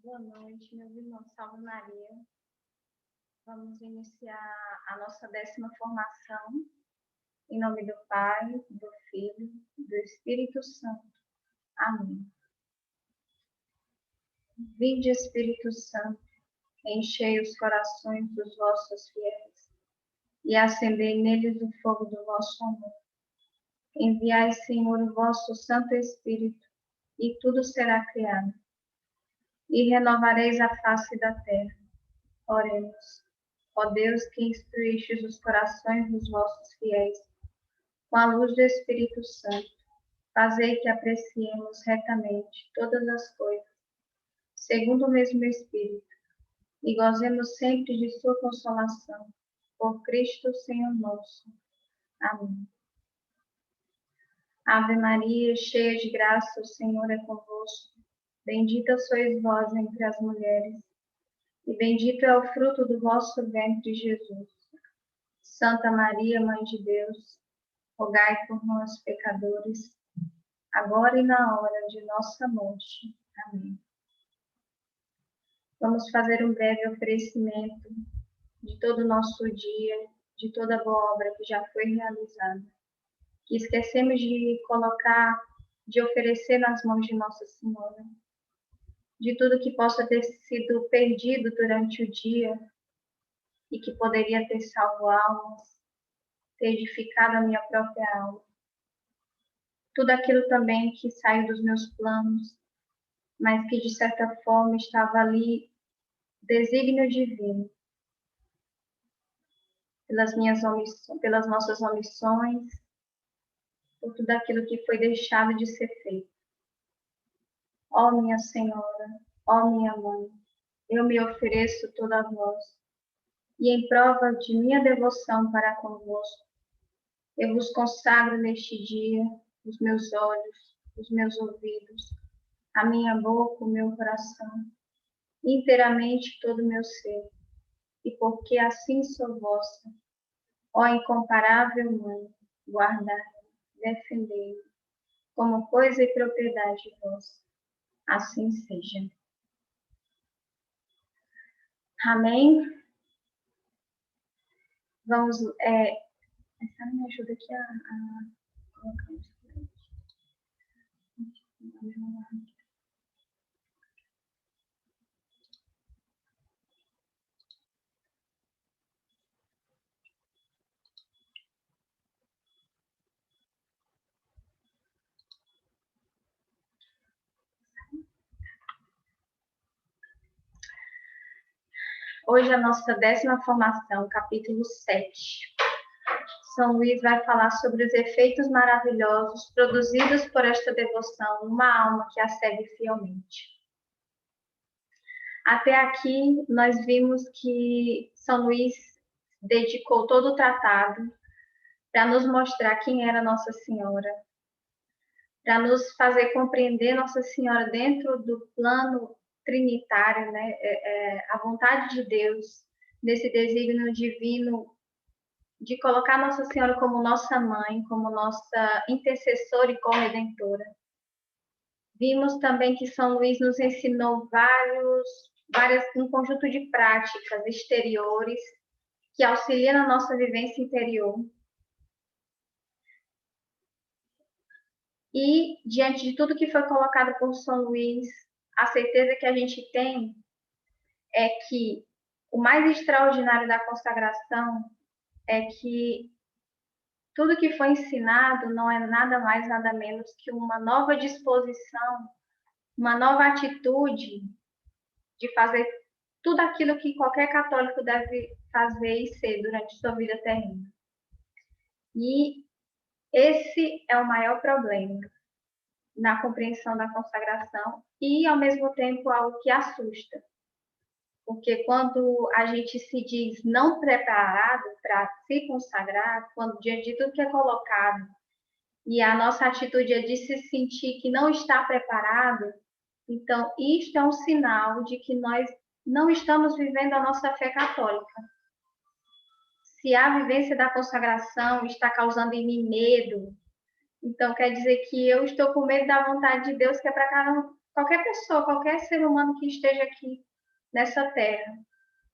Boa noite, meus irmãos. Salve Maria. Vamos iniciar a nossa 10ª formação. Em nome do Pai, do Filho, do Espírito Santo. Amém. Vinde, Espírito Santo, enchei os corações dos vossos fiéis e acendei neles o fogo do vosso amor. Enviai, Senhor, o vosso Santo Espírito, e tudo será criado, e renovareis a face da terra. Oremos. Ó Deus, que instruístes os corações dos vossos fiéis, com a luz do Espírito Santo, fazei que apreciemos retamente todas as coisas, segundo o mesmo Espírito, e gozemos sempre de sua consolação. Por Cristo, Senhor nosso. Amém. Ave Maria, cheia de graça, o Senhor é convosco. Bendita sois vós entre as mulheres, e bendito é o fruto do vosso ventre, Jesus. Santa Maria, Mãe de Deus, rogai por nós, pecadores, agora e na hora de nossa morte. Amém. Vamos fazer um breve oferecimento de todo o nosso dia, de toda a boa obra que já foi realizada, que esquecemos de colocar, de oferecer nas mãos de Nossa Senhora, de tudo que possa ter sido perdido durante o dia e que poderia ter salvo almas, ter edificado a minha própria alma. Tudo aquilo também que saiu dos meus planos, mas que de certa forma estava ali, desígnio divino, pelas nossas omissões, por tudo aquilo que foi deixado de ser feito. Ó minha Senhora, ó minha Mãe, eu me ofereço toda a vós, e em prova de minha devoção para convosco, eu vos consagro neste dia os meus olhos, os meus ouvidos, a minha boca, o meu coração, inteiramente todo o meu ser, e porque assim sou vossa, ó incomparável Mãe, guardai-me, defendei-me, como coisa e propriedade vossa. Assim seja. Amém? Vamos, essa me ajuda aqui a colocar isso. Hoje a nossa 10ª formação, capítulo 7. São Luís vai falar sobre os efeitos maravilhosos produzidos por esta devoção numa alma que a segue fielmente. Até aqui, nós vimos que São Luís dedicou todo o tratado para nos mostrar quem era Nossa Senhora, para nos fazer compreender Nossa Senhora dentro do plano trinitário, né? A vontade de Deus, desse desígnio divino de colocar Nossa Senhora como nossa mãe, como nossa intercessora e corredentora. Vimos também que São Luís nos ensinou um conjunto de práticas exteriores que auxiliam na nossa vivência interior. E, diante de tudo que foi colocado por São Luís, a certeza que a gente tem é que o mais extraordinário da consagração é que tudo que foi ensinado não é nada mais, nada menos que uma nova disposição, uma nova atitude de fazer tudo aquilo que qualquer católico deve fazer e ser durante sua vida terrena. E esse é o maior problema na compreensão da consagração e, ao mesmo tempo, algo que assusta. Porque quando a gente se diz não preparado para se consagrar, quando diante de tudo que é colocado, e a nossa atitude é de se sentir que não está preparado, então isto é um sinal de que nós não estamos vivendo a nossa fé católica. Se a vivência da consagração está causando em mim medo, então quer dizer que eu estou com medo da vontade de Deus, que é para qualquer pessoa, qualquer ser humano que esteja aqui nessa terra,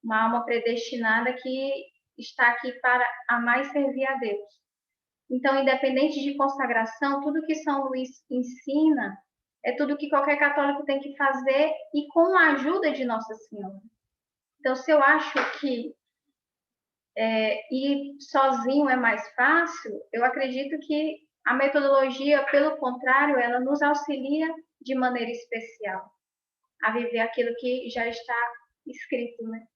uma alma predestinada que está aqui para amar e servir a Deus. Então, independente de consagração, tudo que São Luís ensina é tudo que qualquer católico tem que fazer e com a ajuda de Nossa Senhora. Então, se eu acho que ir sozinho é mais fácil, eu acredito que a metodologia, pelo contrário, ela nos auxilia de maneira especial a viver aquilo que já está escrito, né?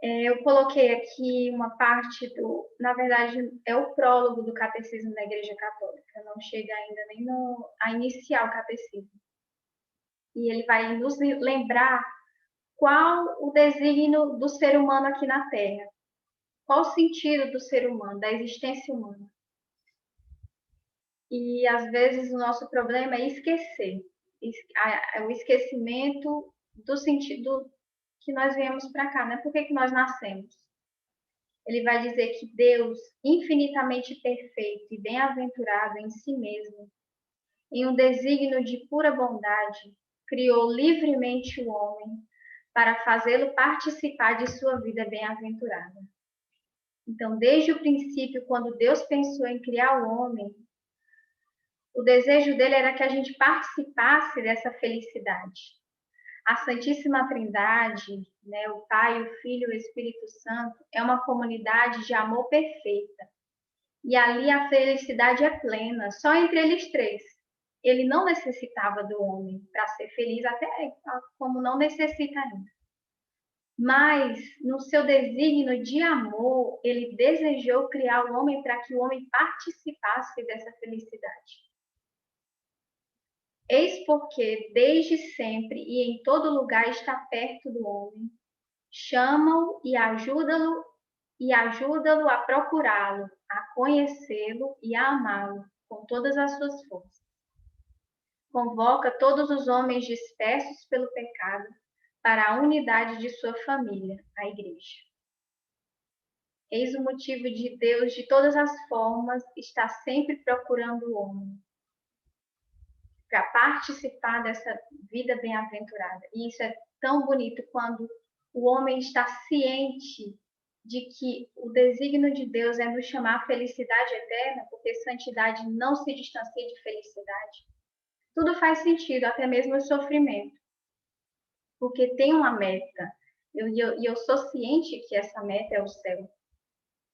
Eu coloquei aqui uma parte na verdade, é o prólogo do Catecismo da Igreja Católica, não chega ainda nem a iniciar o Catecismo. E ele vai nos lembrar qual o desígnio do ser humano aqui na Terra. Qual o sentido do ser humano, da existência humana? E às vezes o nosso problema é esquecer, o esquecimento do sentido que nós viemos para cá, né? Por que nós nascemos? Ele vai dizer que Deus, infinitamente perfeito e bem-aventurado em si mesmo, em um desígnio de pura bondade, criou livremente o homem para fazê-lo participar de sua vida bem-aventurada. Então, desde o princípio, quando Deus pensou em criar o homem, o desejo dele era que a gente participasse dessa felicidade. A Santíssima Trindade, né, o Pai, o Filho e o Espírito Santo, é uma comunidade de amor perfeita. E ali a felicidade é plena, só entre eles três. Ele não necessitava do homem para ser feliz, até como não necessita ainda. Mas, no seu desígnio de amor, ele desejou criar o homem para que o homem participasse dessa felicidade. Eis porque, desde sempre e em todo lugar está perto do homem, chama-o e ajuda-lo a procurá-lo, a conhecê-lo e a amá-lo com todas as suas forças. Convoca todos os homens dispersos pelo pecado para a unidade de sua família, a Igreja. Eis o motivo de Deus, de todas as formas, estar sempre procurando o homem, para participar dessa vida bem-aventurada. E isso é tão bonito quando o homem está ciente de que o desígnio de Deus é nos chamar à felicidade eterna, porque santidade não se distancia de felicidade. Tudo faz sentido, até mesmo o sofrimento, porque tem uma meta. E eu sou ciente que essa meta é o céu.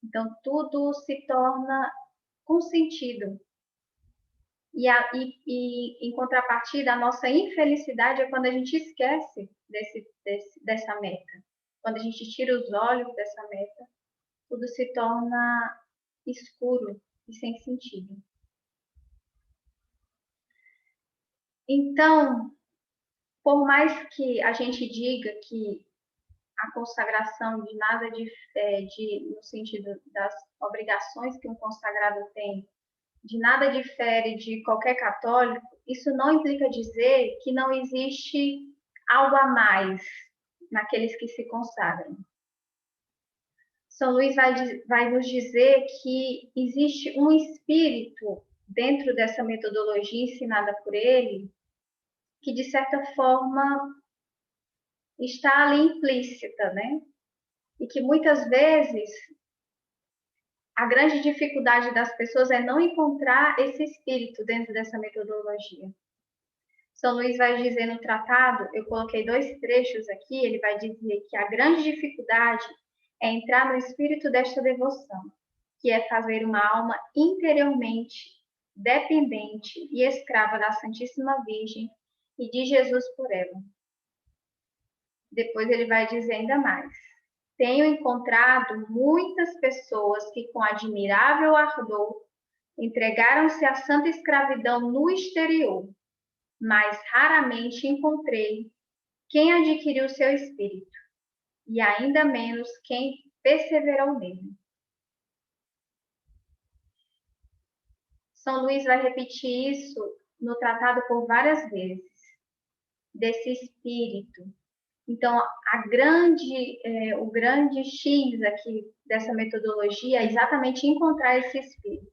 Então, tudo se torna com sentido. E em contrapartida, a nossa infelicidade é quando a gente esquece dessa meta. Quando a gente tira os olhos dessa meta, tudo se torna escuro e sem sentido. Então, por mais que a gente diga que a consagração de nada no sentido das obrigações que um consagrado tem, de nada difere de qualquer católico, isso não implica dizer que não existe algo a mais naqueles que se consagram. São Luís vai nos dizer que existe um espírito dentro dessa metodologia ensinada por ele, que de certa forma está ali implícita, né? E que muitas vezes a grande dificuldade das pessoas é não encontrar esse espírito dentro dessa metodologia. São Luís vai dizer no tratado, eu coloquei 2 trechos aqui, ele vai dizer que a grande dificuldade é entrar no espírito desta devoção, que é fazer uma alma interiormente dependente e escrava da Santíssima Virgem e de Jesus por ela. Depois ele vai dizer ainda mais. Tenho encontrado muitas pessoas que, com admirável ardor, entregaram-se à santa escravidão no exterior, mas raramente encontrei quem adquiriu seu espírito, e ainda menos quem perseverou nele. São Luís vai repetir isso no tratado por várias vezes, desse espírito. Então, o grande X aqui dessa metodologia é exatamente encontrar esse espírito.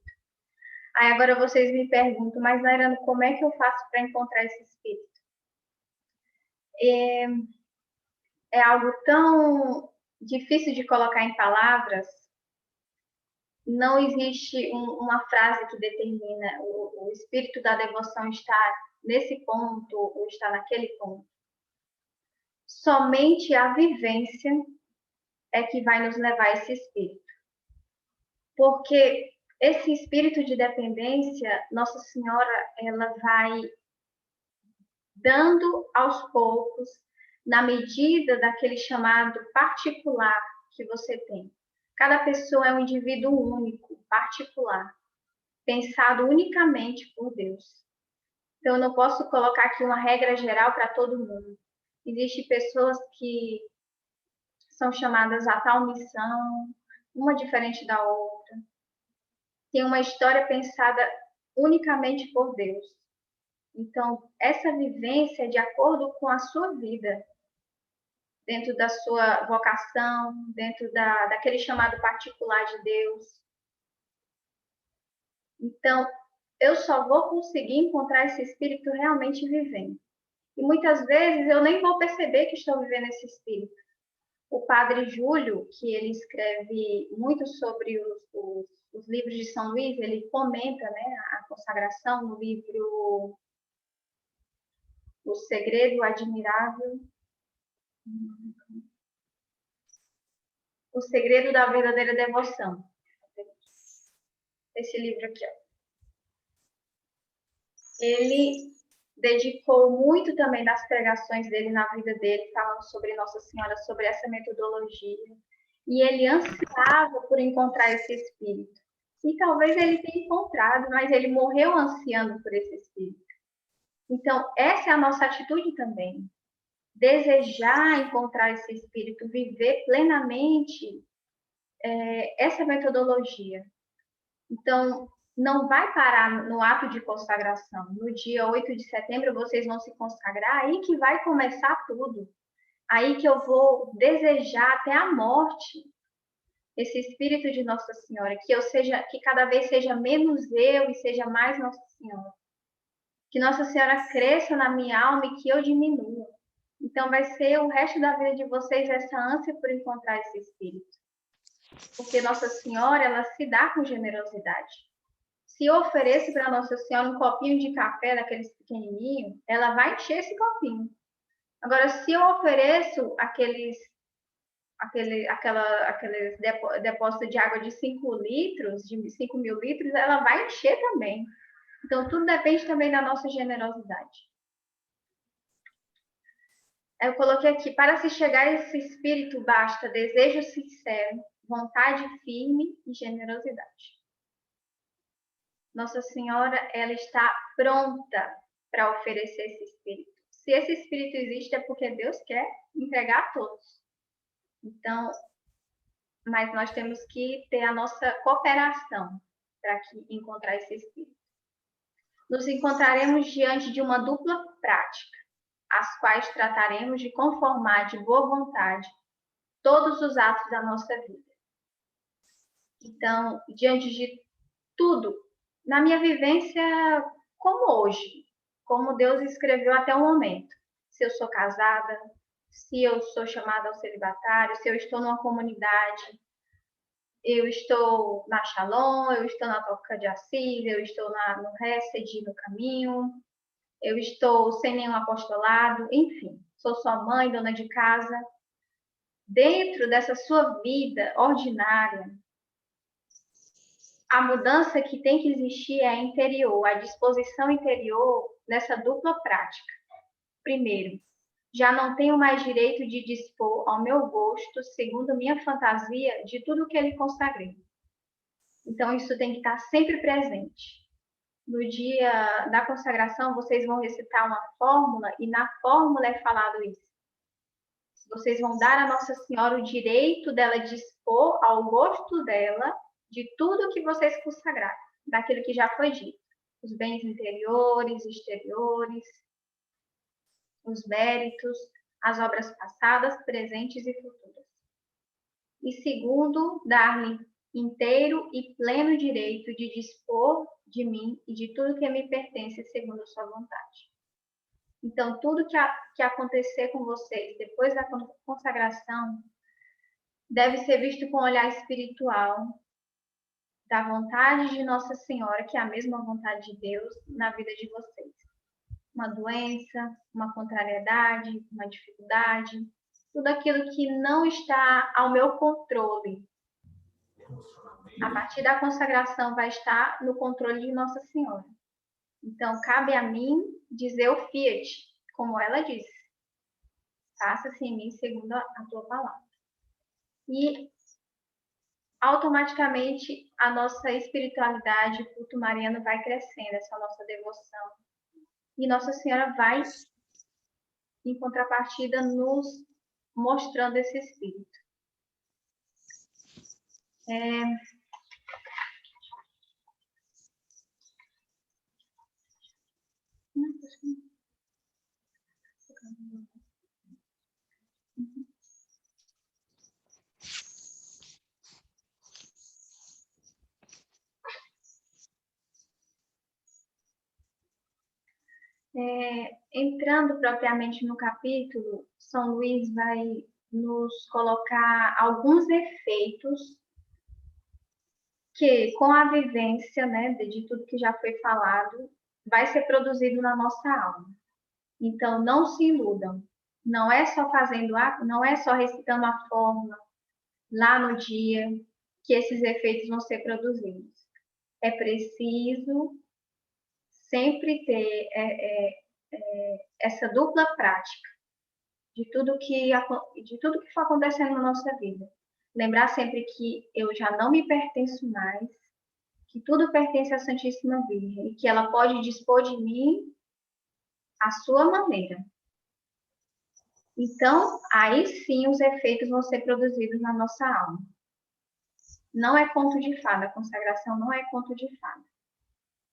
Aí agora vocês me perguntam, mas Nairano, como é que eu faço para encontrar esse espírito? É algo tão difícil de colocar em palavras. Não existe uma frase que determina o espírito da devoção está nesse ponto ou está naquele ponto. Somente a vivência é que vai nos levar a esse espírito. Porque esse espírito de dependência, Nossa Senhora, ela vai dando aos poucos, na medida daquele chamado particular que você tem. Cada pessoa é um indivíduo único, particular, pensado unicamente por Deus. Então, eu não posso colocar aqui uma regra geral para todo mundo. Existem pessoas que são chamadas a tal missão, uma diferente da outra. Tem uma história pensada unicamente por Deus. Então, essa vivência é de acordo com a sua vida, dentro da sua vocação, dentro daquele chamado particular de Deus. Então, eu só vou conseguir encontrar esse espírito realmente vivendo. E muitas vezes eu nem vou perceber que estou vivendo esse espírito. O padre Júlio, que ele escreve muito sobre os livros de São Luís, ele comenta, né, a consagração no livro O Segredo Admirável, O Segredo da Verdadeira Devoção. Esse livro aqui, ó. Ele dedicou muito também das pregações dele na vida dele, falando sobre Nossa Senhora, sobre essa metodologia. E ele ansiava por encontrar esse espírito. E talvez ele tenha encontrado, mas ele morreu ansiando por esse espírito. Então, essa é a nossa atitude também. Desejar encontrar esse espírito, viver plenamente essa metodologia. Então, não vai parar no ato de consagração. No dia 8 de setembro, vocês vão se consagrar, aí que vai começar tudo. Aí que eu vou desejar até a morte esse espírito de Nossa Senhora, que cada vez seja menos eu e seja mais Nossa Senhora. Que Nossa Senhora cresça na minha alma e que eu diminua. Então vai ser o resto da vida de vocês essa ânsia por encontrar esse espírito. Porque Nossa Senhora, ela se dá com generosidade. Se eu ofereço para Nossa Senhora um copinho de café daqueles pequenininhos, ela vai encher esse copinho. Agora, se eu ofereço aqueles depósitos de água de 5 litros, de 5 mil litros, ela vai encher também. Então, tudo depende também da nossa generosidade. Eu coloquei aqui, para se chegar a esse espírito, basta desejo sincero, vontade firme e generosidade. Nossa Senhora, ela está pronta para oferecer esse espírito. Se esse espírito existe, é porque Deus quer entregar a todos. Então, mas nós temos que ter a nossa cooperação para encontrar esse espírito. Nos encontraremos diante de uma dupla prática, as quais trataremos de conformar de boa vontade todos os atos da nossa vida. Então, diante de tudo, na minha vivência, como hoje, como Deus escreveu até o momento, se eu sou casada, se eu sou chamada ao celibatário, se eu estou numa comunidade, eu estou na Shalom, eu estou na Toca de Assis, eu estou no Hesed, no Caminho, eu estou sem nenhum apostolado, enfim, sou só mãe, dona de casa. Dentro dessa sua vida ordinária, a mudança que tem que existir é interior, a disposição interior nessa dupla prática. Primeiro, já não tenho mais direito de dispor ao meu gosto, segundo minha fantasia, de tudo que ele consagrei. Então, isso tem que estar sempre presente. No dia da consagração, vocês vão recitar uma fórmula e na fórmula é falado isso. Vocês vão dar a Nossa Senhora o direito dela dispor ao gosto dela de tudo que vocês consagraram, daquilo que já foi dito. Os bens interiores, exteriores, os méritos, as obras passadas, presentes e futuras. E segundo, dar-lhe inteiro e pleno direito de dispor de mim e de tudo que me pertence segundo a sua vontade. Então, tudo que acontecer com vocês depois da consagração deve ser visto com um olhar espiritual, da vontade de Nossa Senhora, que é a mesma vontade de Deus na vida de vocês. Uma doença, uma contrariedade, uma dificuldade, tudo aquilo que não está ao meu controle. A partir da consagração vai estar no controle de Nossa Senhora. Então, cabe a mim dizer o fiat, como ela disse. Faça-se em mim segundo a tua palavra. E automaticamente a nossa espiritualidade, o culto mariano vai crescendo, essa nossa devoção. E Nossa Senhora vai, em contrapartida, nos mostrando esse espírito. Entrando propriamente no capítulo, São Luís vai nos colocar alguns efeitos que, com a vivência, né, de tudo que já foi falado, vai ser produzido na nossa alma. Então, não se iludam. Não é só não é só recitando a fórmula lá no dia que esses efeitos vão ser produzidos. É preciso sempre ter essa dupla prática de tudo que for acontecendo na nossa vida. Lembrar sempre que eu já não me pertenço mais, que tudo pertence à Santíssima Virgem e que ela pode dispor de mim à sua maneira. Então, aí sim os efeitos vão ser produzidos na nossa alma. Não é conto de fada, a consagração não é conto de fada.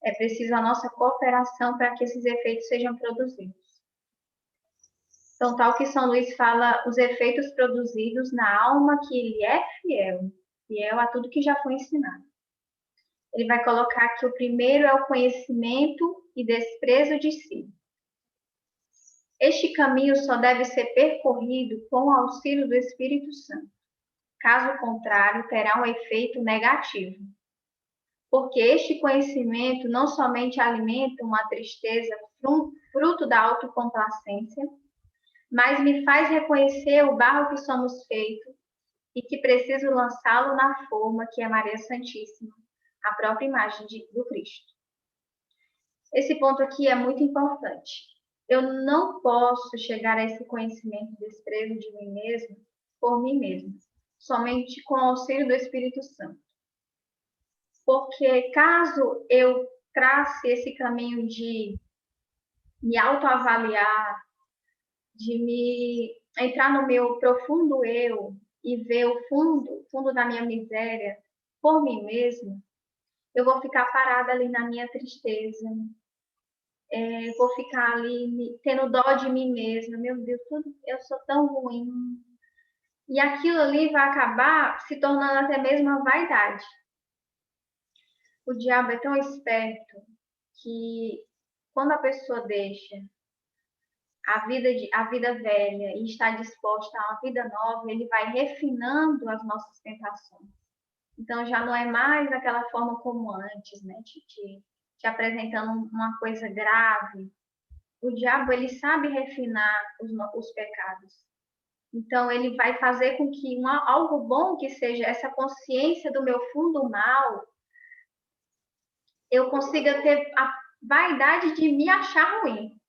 É preciso a nossa cooperação para que esses efeitos sejam produzidos. Então, tal que São Luís fala, os efeitos produzidos na alma que ele é fiel a tudo que já foi ensinado. Ele vai colocar que o primeiro é o conhecimento e desprezo de si. Este caminho só deve ser percorrido com o auxílio do Espírito Santo. Caso contrário, terá um efeito negativo. Porque este conhecimento não somente alimenta uma tristeza fruto da autocomplacência, mas me faz reconhecer o barro que somos feitos e que preciso lançá-lo na forma que é Maria Santíssima, a própria imagem do Cristo. Esse ponto aqui é muito importante. Eu não posso chegar a esse conhecimento e desprezo de mim mesmo por mim mesmo, somente com o auxílio do Espírito Santo. Porque caso eu trace esse caminho de me autoavaliar, de me entrar no meu profundo eu e ver o fundo da minha miséria por mim mesma, eu vou ficar parada ali na minha tristeza, vou ficar ali tendo dó de mim mesma, meu Deus, eu sou tão ruim. E aquilo ali vai acabar se tornando até mesmo uma vaidade. O diabo é tão esperto que quando a pessoa deixa a vida velha e está disposta a uma vida nova, ele vai refinando as nossas tentações. Então já não é mais daquela forma como antes, né? Te apresentando uma coisa grave. O diabo, ele sabe refinar os pecados. Então ele vai fazer com que algo bom que seja essa consciência do meu fundo mal, eu consiga ter a vaidade de me achar ruim.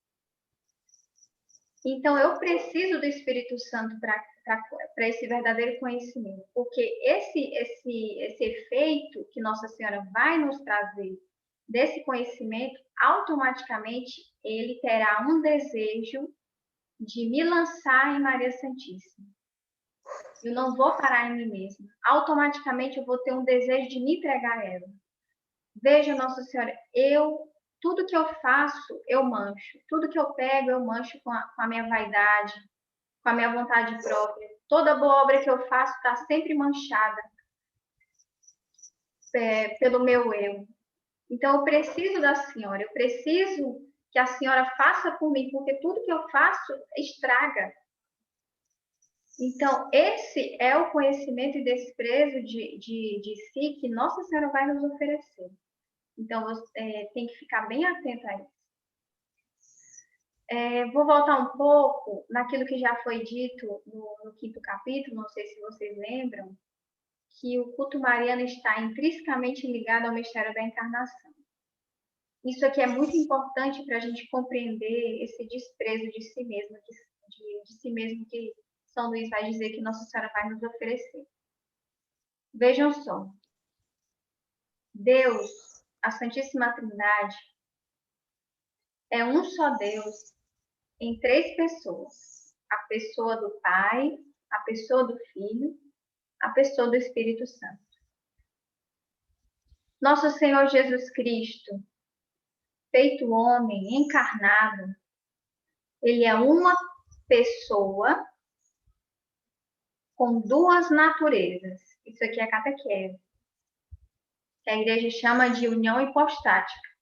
Então, eu preciso do Espírito Santo para esse verdadeiro conhecimento, porque esse efeito que Nossa Senhora vai nos trazer desse conhecimento, automaticamente ele terá um desejo de me lançar em Maria Santíssima. Eu não vou parar em mim mesma. Automaticamente eu vou ter um desejo de me entregar a ela. Veja, Nossa Senhora, tudo que eu faço, eu mancho. Tudo que eu pego, eu mancho com a minha vaidade, com a minha vontade própria. Toda boa obra que eu faço está sempre manchada pelo meu eu. Então, eu preciso da Senhora, eu preciso que a senhora faça por mim, porque tudo que eu faço estraga. Então, esse é o conhecimento e desprezo de si que Nossa Senhora vai nos oferecer. Então, você tem que ficar bem atento a isso. Vou voltar um pouco naquilo que já foi dito no 5º capítulo, não sei se vocês lembram, que o culto mariano está intrinsecamente ligado ao mistério da encarnação. Isso aqui é muito importante para a gente compreender esse desprezo de si mesmo, de si mesmo que São Luís vai dizer que Nossa Senhora vai nos oferecer. Vejam só. Deus, a Santíssima Trindade, é um só Deus em 3 pessoas. A pessoa do Pai, a pessoa do Filho, a pessoa do Espírito Santo. Nosso Senhor Jesus Cristo, feito homem, encarnado, ele é uma pessoa com 2 naturezas. Isso aqui é catequese, que a igreja chama de união hipostática.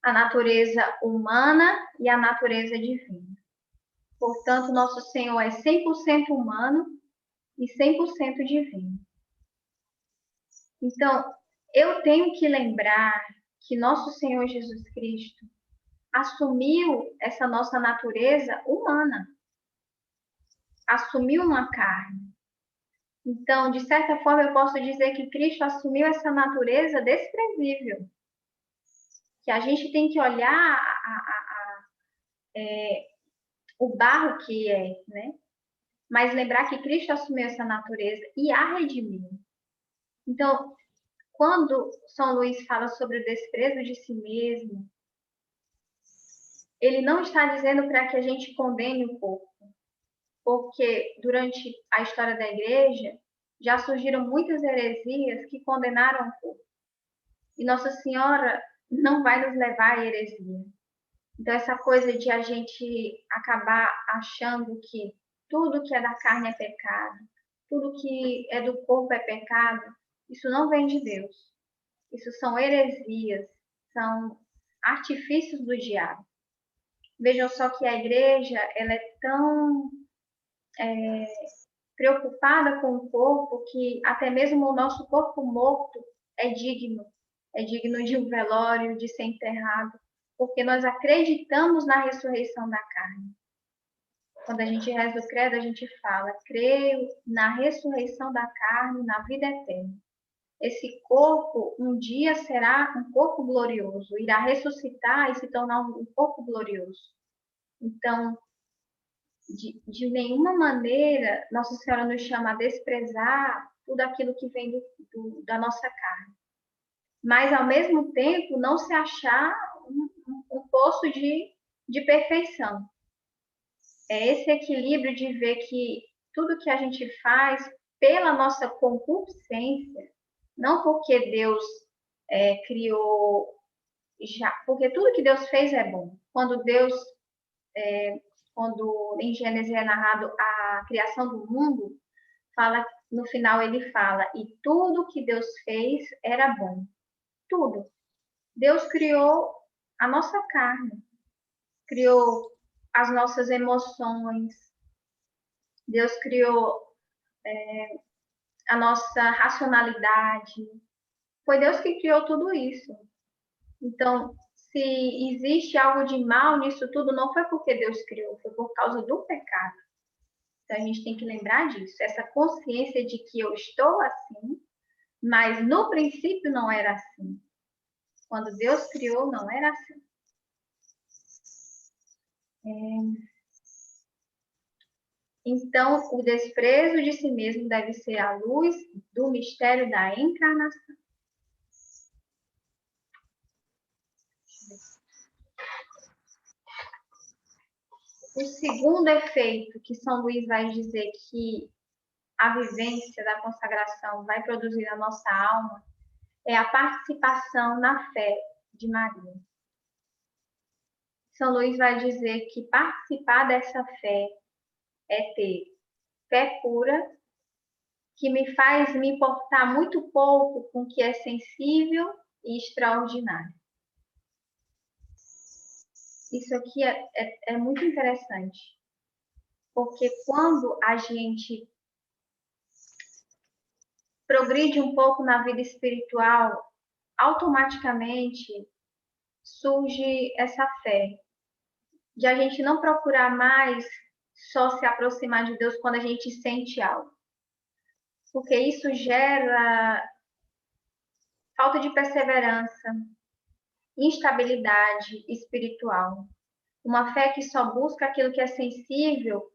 A natureza humana e a natureza divina. Portanto, nosso Senhor é 100% humano e 100% divino. Então, eu tenho que lembrar que nosso Senhor Jesus Cristo assumiu essa nossa natureza humana. Assumiu uma carne. Então, de certa forma, eu posso dizer que Cristo assumiu essa natureza desprezível. Que a gente tem que olhar o barro que é, né? Mas lembrar que Cristo assumiu essa natureza e a redimiu. Então, quando São Luís fala sobre o desprezo de si mesmo, ele não está dizendo para que a gente condene o corpo, porque durante a história da igreja já surgiram muitas heresias que condenaram o corpo. E Nossa Senhora não vai nos levar à heresia. Então, essa coisa de a gente acabar achando que tudo que é da carne é pecado, tudo que é do corpo é pecado, isso não vem de Deus. Isso são heresias, são artifícios do diabo. Vejam só que a igreja ela é tão preocupada com o corpo que até mesmo o nosso corpo morto é digno de um velório, de ser enterrado, porque nós acreditamos na ressurreição da carne. Quando a gente reza o credo, a gente fala, creio na ressurreição da carne, na vida eterna. Esse corpo um dia será um corpo glorioso, irá ressuscitar e se tornar um corpo glorioso. Então, de nenhuma maneira, Nossa Senhora nos chama a desprezar tudo aquilo que vem da nossa carne. Mas, ao mesmo tempo, não se achar um poço de perfeição. É esse equilíbrio de ver que tudo que a gente faz pela nossa concupiscência, não porque Deus criou já, porque tudo que Deus fez é bom. Quando em Gênesis é narrado a criação do mundo, no final ele fala, e tudo que Deus fez era bom. Tudo. Deus criou a nossa carne, criou as nossas emoções, Deus criou a nossa racionalidade. Foi Deus que criou tudo isso. Então, se existe algo de mal nisso tudo, não foi porque Deus criou, foi por causa do pecado. Então, a gente tem que lembrar disso, essa consciência de que eu estou assim, mas no princípio não era assim. Quando Deus criou, não era assim. Então, o desprezo de si mesmo deve ser a luz do mistério da encarnação. O segundo efeito que São Luís vai dizer que a vivência da consagração vai produzir na nossa alma é a participação na fé de Maria. São Luís vai dizer que participar dessa fé é ter fé pura, que me faz me importar muito pouco com o que é sensível e extraordinário. Isso aqui é muito interessante, porque quando a gente progride um pouco na vida espiritual, automaticamente surge essa fé de a gente não procurar mais só se aproximar de Deus quando a gente sente algo, porque isso gera falta de perseverança, instabilidade espiritual. Uma fé que só busca aquilo que é sensível,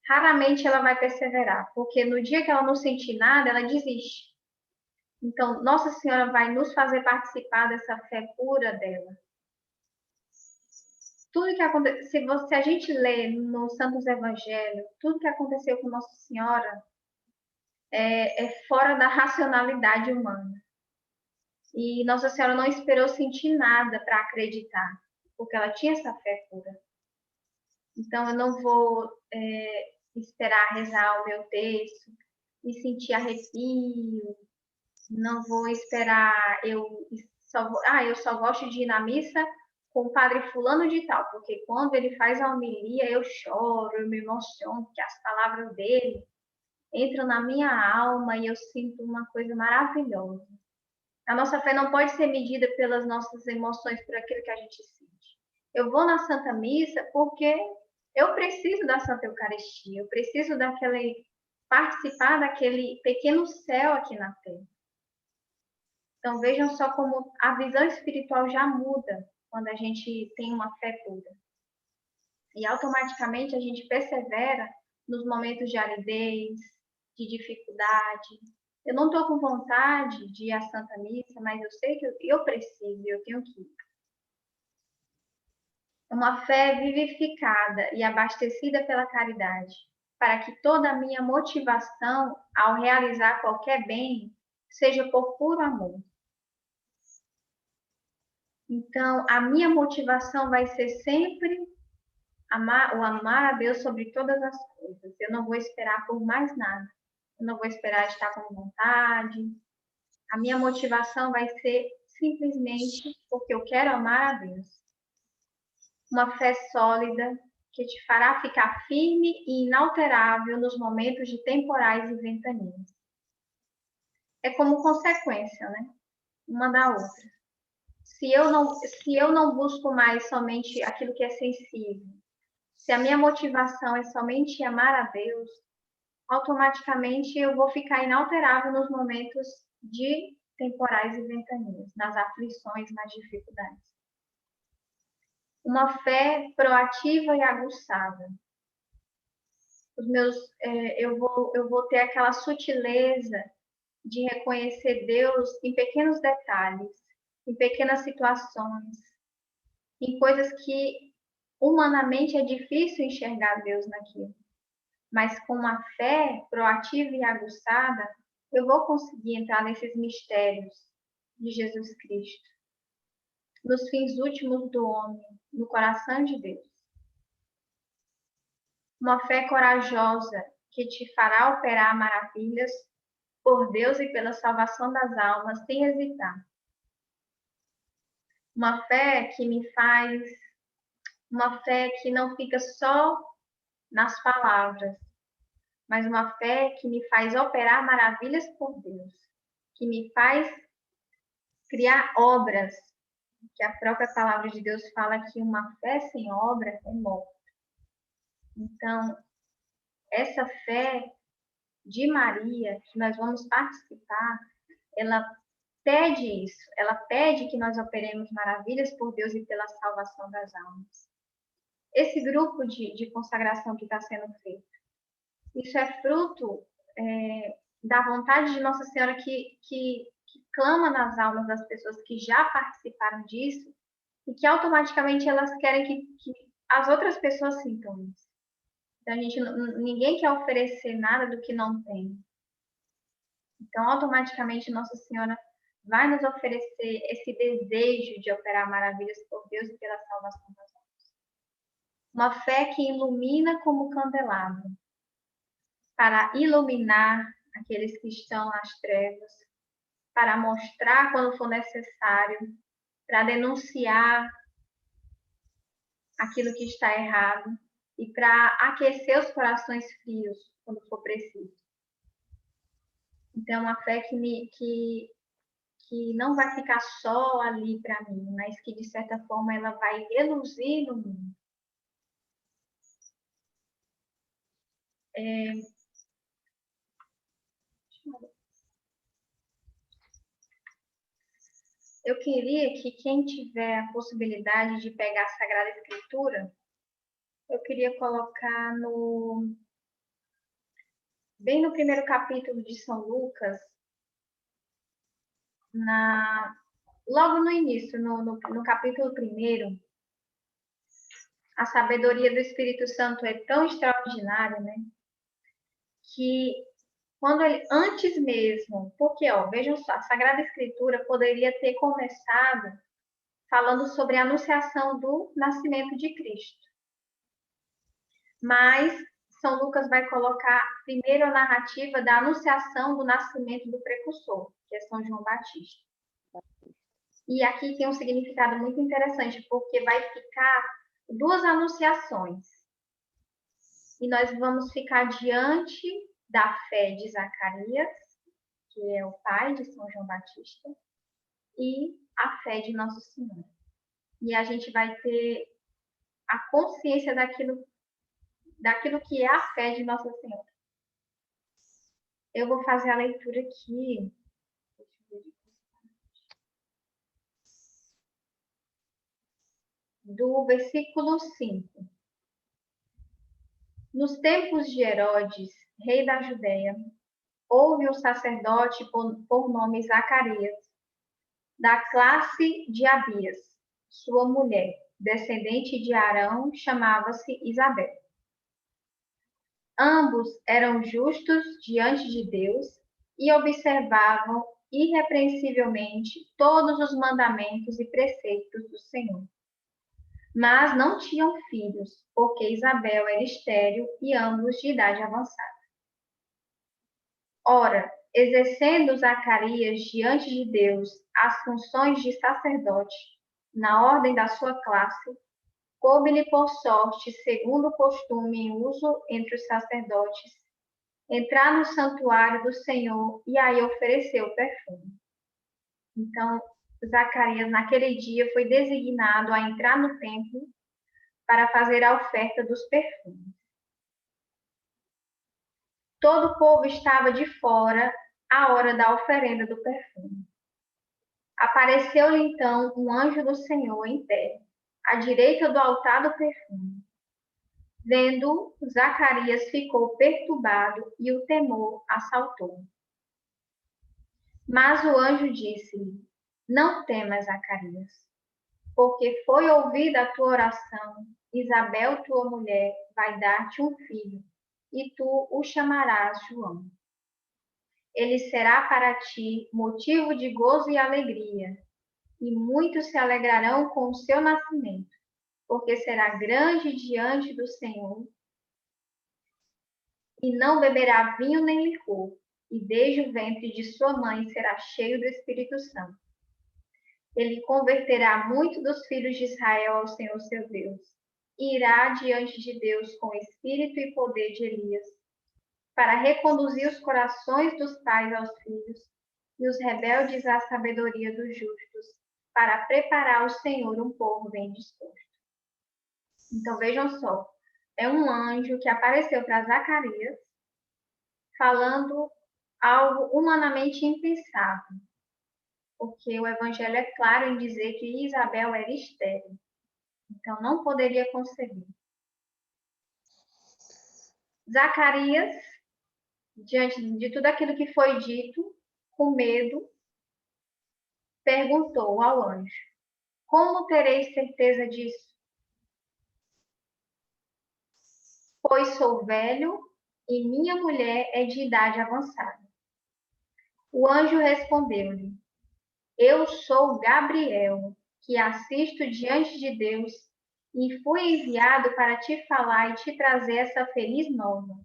raramente ela vai perseverar, porque no dia que ela não sentir nada, ela desiste. Então, Nossa Senhora vai nos fazer participar dessa fé pura dela. Tudo que aconteceu, se a gente lê nos Santos Evangelhos, tudo que aconteceu com Nossa Senhora é fora da racionalidade humana. E Nossa Senhora não esperou sentir nada para acreditar, porque ela tinha essa fé pura. Então, eu não vou esperar rezar o meu texto e sentir arrepio, não vou esperar, eu só gosto de ir na missa com o padre fulano de tal, porque quando ele faz a homilia eu choro, eu me emociono, porque as palavras dele entram na minha alma e eu sinto uma coisa maravilhosa. A nossa fé não pode ser medida pelas nossas emoções, por aquilo que a gente sente. Eu vou na Santa Missa porque eu preciso da Santa Eucaristia, eu preciso participar daquele pequeno céu aqui na Terra. Então vejam só como a visão espiritual já muda quando a gente tem uma fé pura. E automaticamente a gente persevera nos momentos de aridez, de dificuldade. Eu não estou com vontade de ir à Santa Missa, mas eu sei que eu preciso, eu tenho que ir. Uma fé vivificada e abastecida pela caridade, para que toda a minha motivação ao realizar qualquer bem seja por puro amor. Então, a minha motivação vai ser sempre amar a Deus sobre todas as coisas. Eu não vou esperar por mais nada. Eu não vou esperar estar com vontade. A minha motivação vai ser simplesmente porque eu quero amar a Deus. Uma fé sólida que te fará ficar firme e inalterável nos momentos de temporais e ventanias. É como consequência, né? Uma da outra. Se eu não busco mais somente aquilo que é sensível, se a minha motivação é somente amar a Deus, automaticamente eu vou ficar inalterável nos momentos de temporais e ventanias, nas aflições, nas dificuldades. Uma fé proativa e aguçada. Eu vou ter aquela sutileza de reconhecer Deus em pequenos detalhes, em pequenas situações, em coisas que humanamente é difícil enxergar Deus naquilo. Mas com uma fé proativa e aguçada, eu vou conseguir entrar nesses mistérios de Jesus Cristo, nos fins últimos do homem, no coração de Deus. Uma fé corajosa que te fará operar maravilhas por Deus e pela salvação das almas, sem hesitar. Uma fé que não fica só nas palavras, mas uma fé que me faz operar maravilhas por Deus, que me faz criar obras, que a própria palavra de Deus fala que uma fé sem obra é morta. Então, essa fé de Maria, que nós vamos participar, ela pede isso, ela pede que nós operemos maravilhas por Deus e pela salvação das almas. Esse grupo de consagração que está sendo feito, isso é fruto da vontade de Nossa Senhora que clama nas almas das pessoas que já participaram disso e que automaticamente elas querem que as outras pessoas sintam isso. Então, ninguém quer oferecer nada do que não tem. Então, automaticamente, Nossa Senhora vai nos oferecer esse desejo de operar maravilhas por Deus e pela salvação das almas. Uma fé que ilumina como candelabro, para iluminar aqueles que estão nas trevas, para mostrar quando for necessário, para denunciar, aquilo que está errado e para aquecer os corações frios quando for preciso. Então, uma fé que não vai ficar só ali para mim, mas que, de certa forma, ela vai reluzir no mundo. Eu queria que quem tiver a possibilidade de pegar a Sagrada Escritura, eu queria colocar bem no primeiro capítulo de São Lucas, logo no início, no capítulo 1, a sabedoria do Espírito Santo é tão extraordinária, né? Que quando ele, antes mesmo, porque, vejam só, a Sagrada Escritura poderia ter começado falando sobre a anunciação do nascimento de Cristo. Mas São Lucas vai colocar primeiro a narrativa da anunciação do nascimento do precursor, que é São João Batista. E aqui tem um significado muito interessante, porque vai ficar duas anunciações. E nós vamos ficar diante da fé de Zacarias, que é o pai de São João Batista, e a fé de Nosso Senhor. E a gente vai ter a consciência daquilo que é a fé de Nossa Senhora. Eu vou fazer a leitura aqui. Do versículo 5. Nos tempos de Herodes, rei da Judéia, houve um sacerdote por nome Zacarias, da classe de Abias. Sua mulher, descendente de Arão, chamava-se Isabel. Ambos eram justos diante de Deus e observavam irrepreensivelmente todos os mandamentos e preceitos do Senhor. Mas não tinham filhos, porque Isabel era estéril e ambos de idade avançada. Ora, exercendo Zacarias diante de Deus as funções de sacerdote, na ordem da sua classe, coube-lhe por sorte, segundo o costume em uso entre os sacerdotes, entrar no santuário do Senhor e aí oferecer o perfume. Então, Zacarias, naquele dia, foi designado a entrar no templo para fazer a oferta dos perfumes. Todo o povo estava de fora à hora da oferenda do perfume. Apareceu-lhe então um anjo do Senhor em pé, à direita do altar do perfume. Vendo, Zacarias ficou perturbado e o temor assaltou. Mas o anjo disse-lhe: Não temas, Zacarias, porque foi ouvida a tua oração. Isabel, tua mulher, vai dar-te um filho, e tu o chamarás João. Ele será para ti motivo de gozo e alegria, e muitos se alegrarão com o seu nascimento, porque será grande diante do Senhor, e não beberá vinho nem licor, e desde o ventre de sua mãe será cheio do Espírito Santo. Ele converterá muito dos filhos de Israel ao Senhor seu Deus, e irá diante de Deus com espírito e poder de Elias, para reconduzir os corações dos pais aos filhos e os rebeldes à sabedoria dos justos, para preparar ao Senhor um povo bem disposto. Então vejam só, é um anjo que apareceu para Zacarias, falando algo humanamente impensável, porque o Evangelho é claro em dizer que Isabel era estéril, então não poderia conceber. Zacarias, diante de tudo aquilo que foi dito, com medo, perguntou ao anjo: Como terei certeza disso? Pois sou velho e minha mulher é de idade avançada. O anjo respondeu-lhe: Eu sou Gabriel, que assisto diante de Deus, e fui enviado para te falar e te trazer essa feliz nova.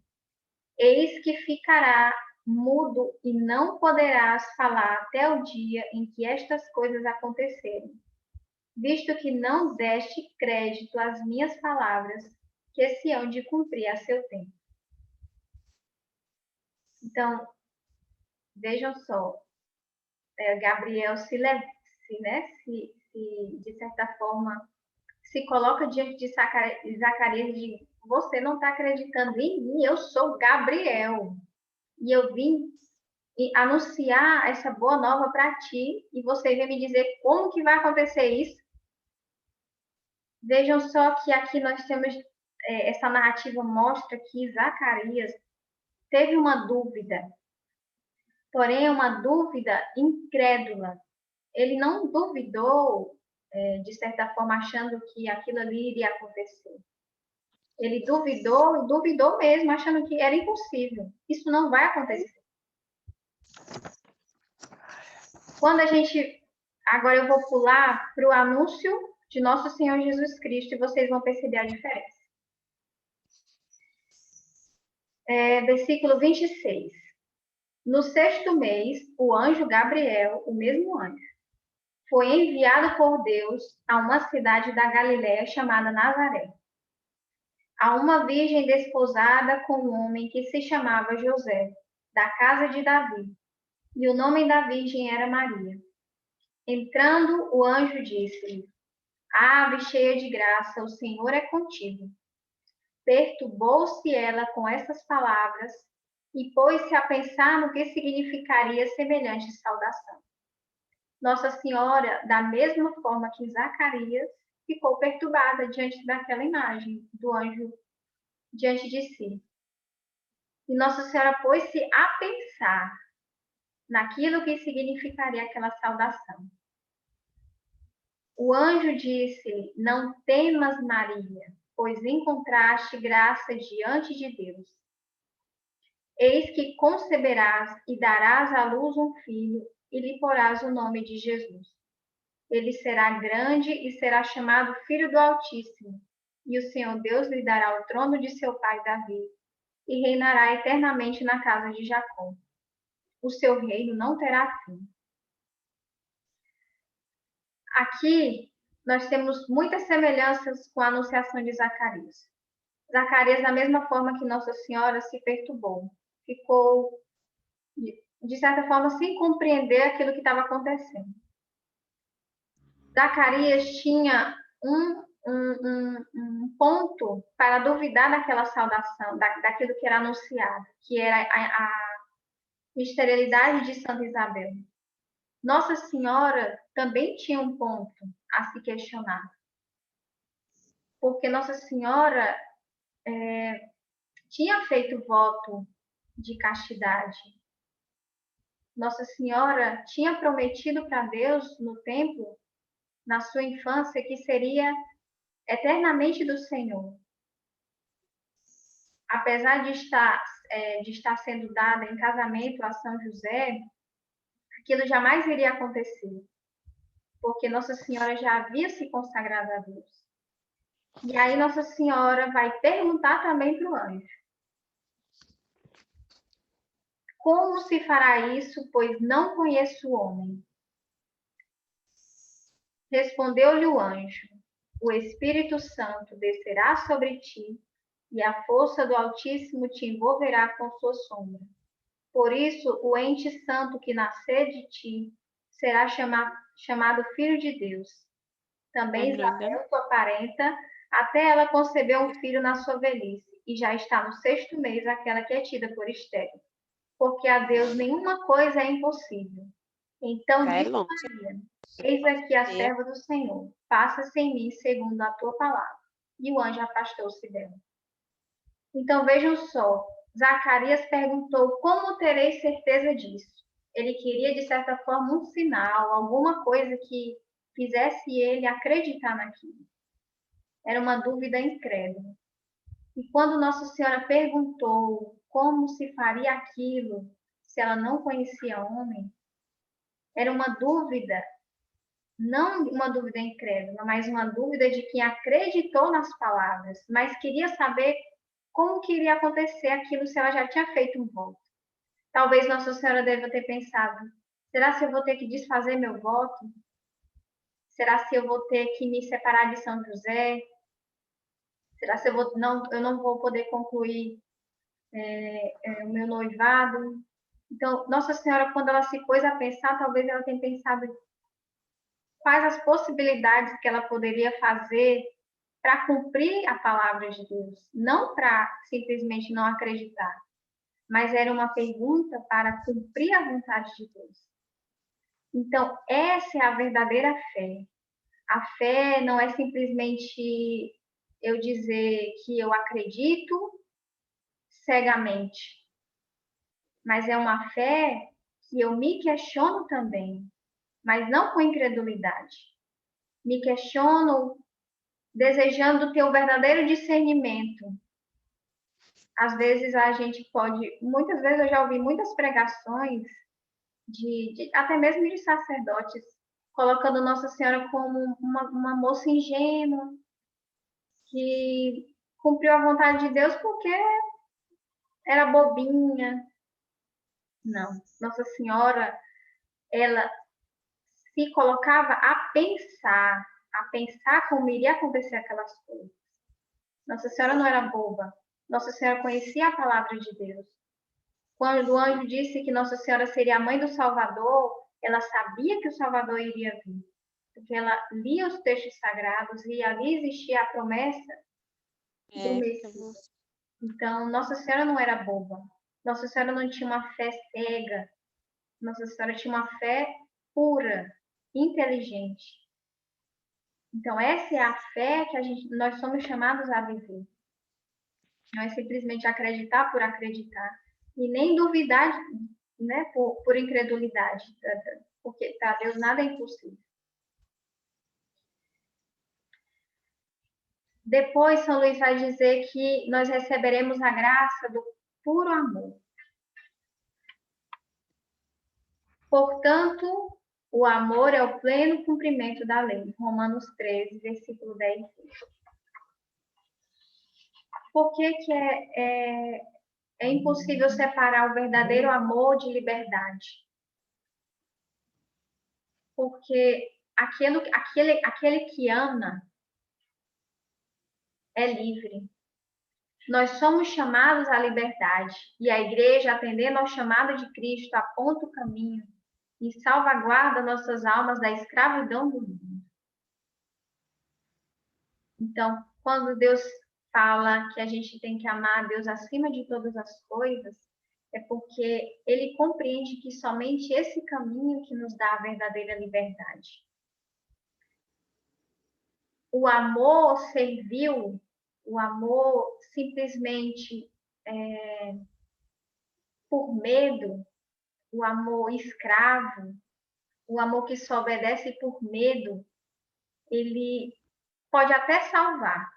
Eis que ficará mudo e não poderás falar até o dia em que estas coisas acontecerem, visto que não deste crédito às minhas palavras, que se hão de cumprir a seu tempo. Então, vejam só, Gabriel de certa forma, se coloca diante de Zacarias e diz: você não está acreditando em mim, eu sou Gabriel. E eu vim anunciar essa boa nova para ti, e você vem me dizer como que vai acontecer isso. Vejam só que aqui nós temos, essa narrativa mostra que Zacarias teve uma dúvida, porém uma dúvida incrédula. Ele não duvidou, de certa forma, achando que aquilo ali iria acontecer. Ele duvidou, e duvidou mesmo, achando que era impossível. Isso não vai acontecer. Quando a gente... Agora eu vou pular para o anúncio de nosso Senhor Jesus Cristo e vocês vão perceber a diferença. Versículo 26. No 6º mês, o anjo Gabriel, o mesmo anjo, foi enviado por Deus a uma cidade da Galiléia chamada Nazaré, a uma virgem desposada com um homem que se chamava José, da casa de Davi, e o nome da virgem era Maria. Entrando, o anjo disse-lhe: Ave cheia de graça, o Senhor é contigo. Perturbou-se ela com essas palavras e pôs-se a pensar no que significaria semelhante saudação. Nossa Senhora, da mesma forma que Zacarias, ficou perturbada diante daquela imagem do anjo diante de si. E Nossa Senhora pôs-se a pensar naquilo que significaria aquela saudação. O anjo disse-lhe: Não temas, Maria, pois encontraste graça diante de Deus. Eis que conceberás e darás à luz um filho, e lhe porás o nome de Jesus. Ele será grande e será chamado Filho do Altíssimo, e o Senhor Deus lhe dará o trono de seu pai Davi, e reinará eternamente na casa de Jacó. O seu reino não terá fim. Aqui nós temos muitas semelhanças com a anunciação de Zacarias. Zacarias, da mesma forma que Nossa Senhora, se perturbou. Ficou, de certa forma, sem compreender aquilo que estava acontecendo. Zacarias tinha um ponto para duvidar daquela saudação, daquilo que era anunciado, que era a esterilidade de Santa Isabel. Nossa Senhora também tinha um ponto a se questionar, porque Nossa Senhora tinha feito voto de castidade. Nossa Senhora tinha prometido para Deus no templo, na sua infância, que seria eternamente do Senhor. Apesar de estar sendo dada em casamento a São José, aquilo jamais iria acontecer, porque Nossa Senhora já havia se consagrado a Deus. E aí Nossa Senhora vai perguntar também para o anjo: como se fará isso, pois não conheço o homem? Respondeu-lhe o anjo: o Espírito Santo descerá sobre ti, e a força do Altíssimo te envolverá com sua sombra. Por isso, o ente santo que nascer de ti será chamado Filho de Deus. Também Isabel, tua parenta, até ela concebeu um filho na sua velhice, e já está no 6º mês aquela que é tida por estéril. Porque a Deus nenhuma coisa é impossível. Então disse Maria: Eis aqui a serva do Senhor, faça-se em mim segundo a tua palavra. E o anjo afastou-se dela. Então vejam só, Zacarias perguntou: como terei certeza disso? Ele queria, de certa forma, um sinal, alguma coisa que fizesse ele acreditar naquilo. Era uma dúvida incrédula. E quando Nossa Senhora perguntou como se faria aquilo se ela não conhecia homem, era uma dúvida, não uma dúvida incrédula, mas uma dúvida de quem acreditou nas palavras, mas queria saber como que iria acontecer aquilo se ela já tinha feito um voto. Talvez Nossa Senhora deva ter pensado: será que eu vou ter que desfazer meu voto? Será se eu vou ter que me separar de São José? Será se eu não vou poder concluir o meu noivado? Então, Nossa Senhora, quando ela se pôs a pensar, talvez ela tenha pensado quais as possibilidades que ela poderia fazer para cumprir a palavra de Deus, não para simplesmente não acreditar, mas era uma pergunta para cumprir a vontade de Deus. Então, essa é a verdadeira fé. A fé não é simplesmente eu dizer que eu acredito cegamente, mas é uma fé que eu me questiono também, mas não com incredulidade. Me questiono desejando ter o verdadeiro discernimento. Às vezes a gente muitas vezes eu já ouvi muitas pregações até mesmo de sacerdotes, colocando Nossa Senhora como uma moça ingênua, que cumpriu a vontade de Deus porque era bobinha. Não, Nossa Senhora, ela se colocava a pensar como iria acontecer aquelas coisas. Nossa Senhora não era boba. Nossa Senhora conhecia a palavra de Deus. Quando o anjo disse que Nossa Senhora seria a mãe do Salvador, ela sabia que o Salvador iria vir, porque ela lia os textos sagrados e ali existia a promessa do Messias. Então, Nossa Senhora não era boba. Nossa Senhora não tinha uma fé cega. Nossa Senhora tinha uma fé pura, inteligente. Então, essa é a fé que nós somos chamados a viver. Não é simplesmente acreditar por acreditar. E nem duvidar, né, por incredulidade. Porque para Deus nada é impossível. Depois, São Luís vai dizer que nós receberemos a graça do puro amor. Portanto, o amor é o pleno cumprimento da lei. Romanos 13, versículo 10. Por que é impossível separar o verdadeiro amor de liberdade? Porque aquele que ama é livre. Nós somos chamados à liberdade e a igreja, atendendo ao chamado de Cristo, aponta o caminho e salvaguarda nossas almas da escravidão do mundo. Então, quando Deus fala que a gente tem que amar a Deus acima de todas as coisas, é porque Ele compreende que somente esse caminho que nos dá a verdadeira liberdade. O amor servil, o amor simplesmente por medo, o amor escravo, o amor que só obedece por medo, ele pode até salvar,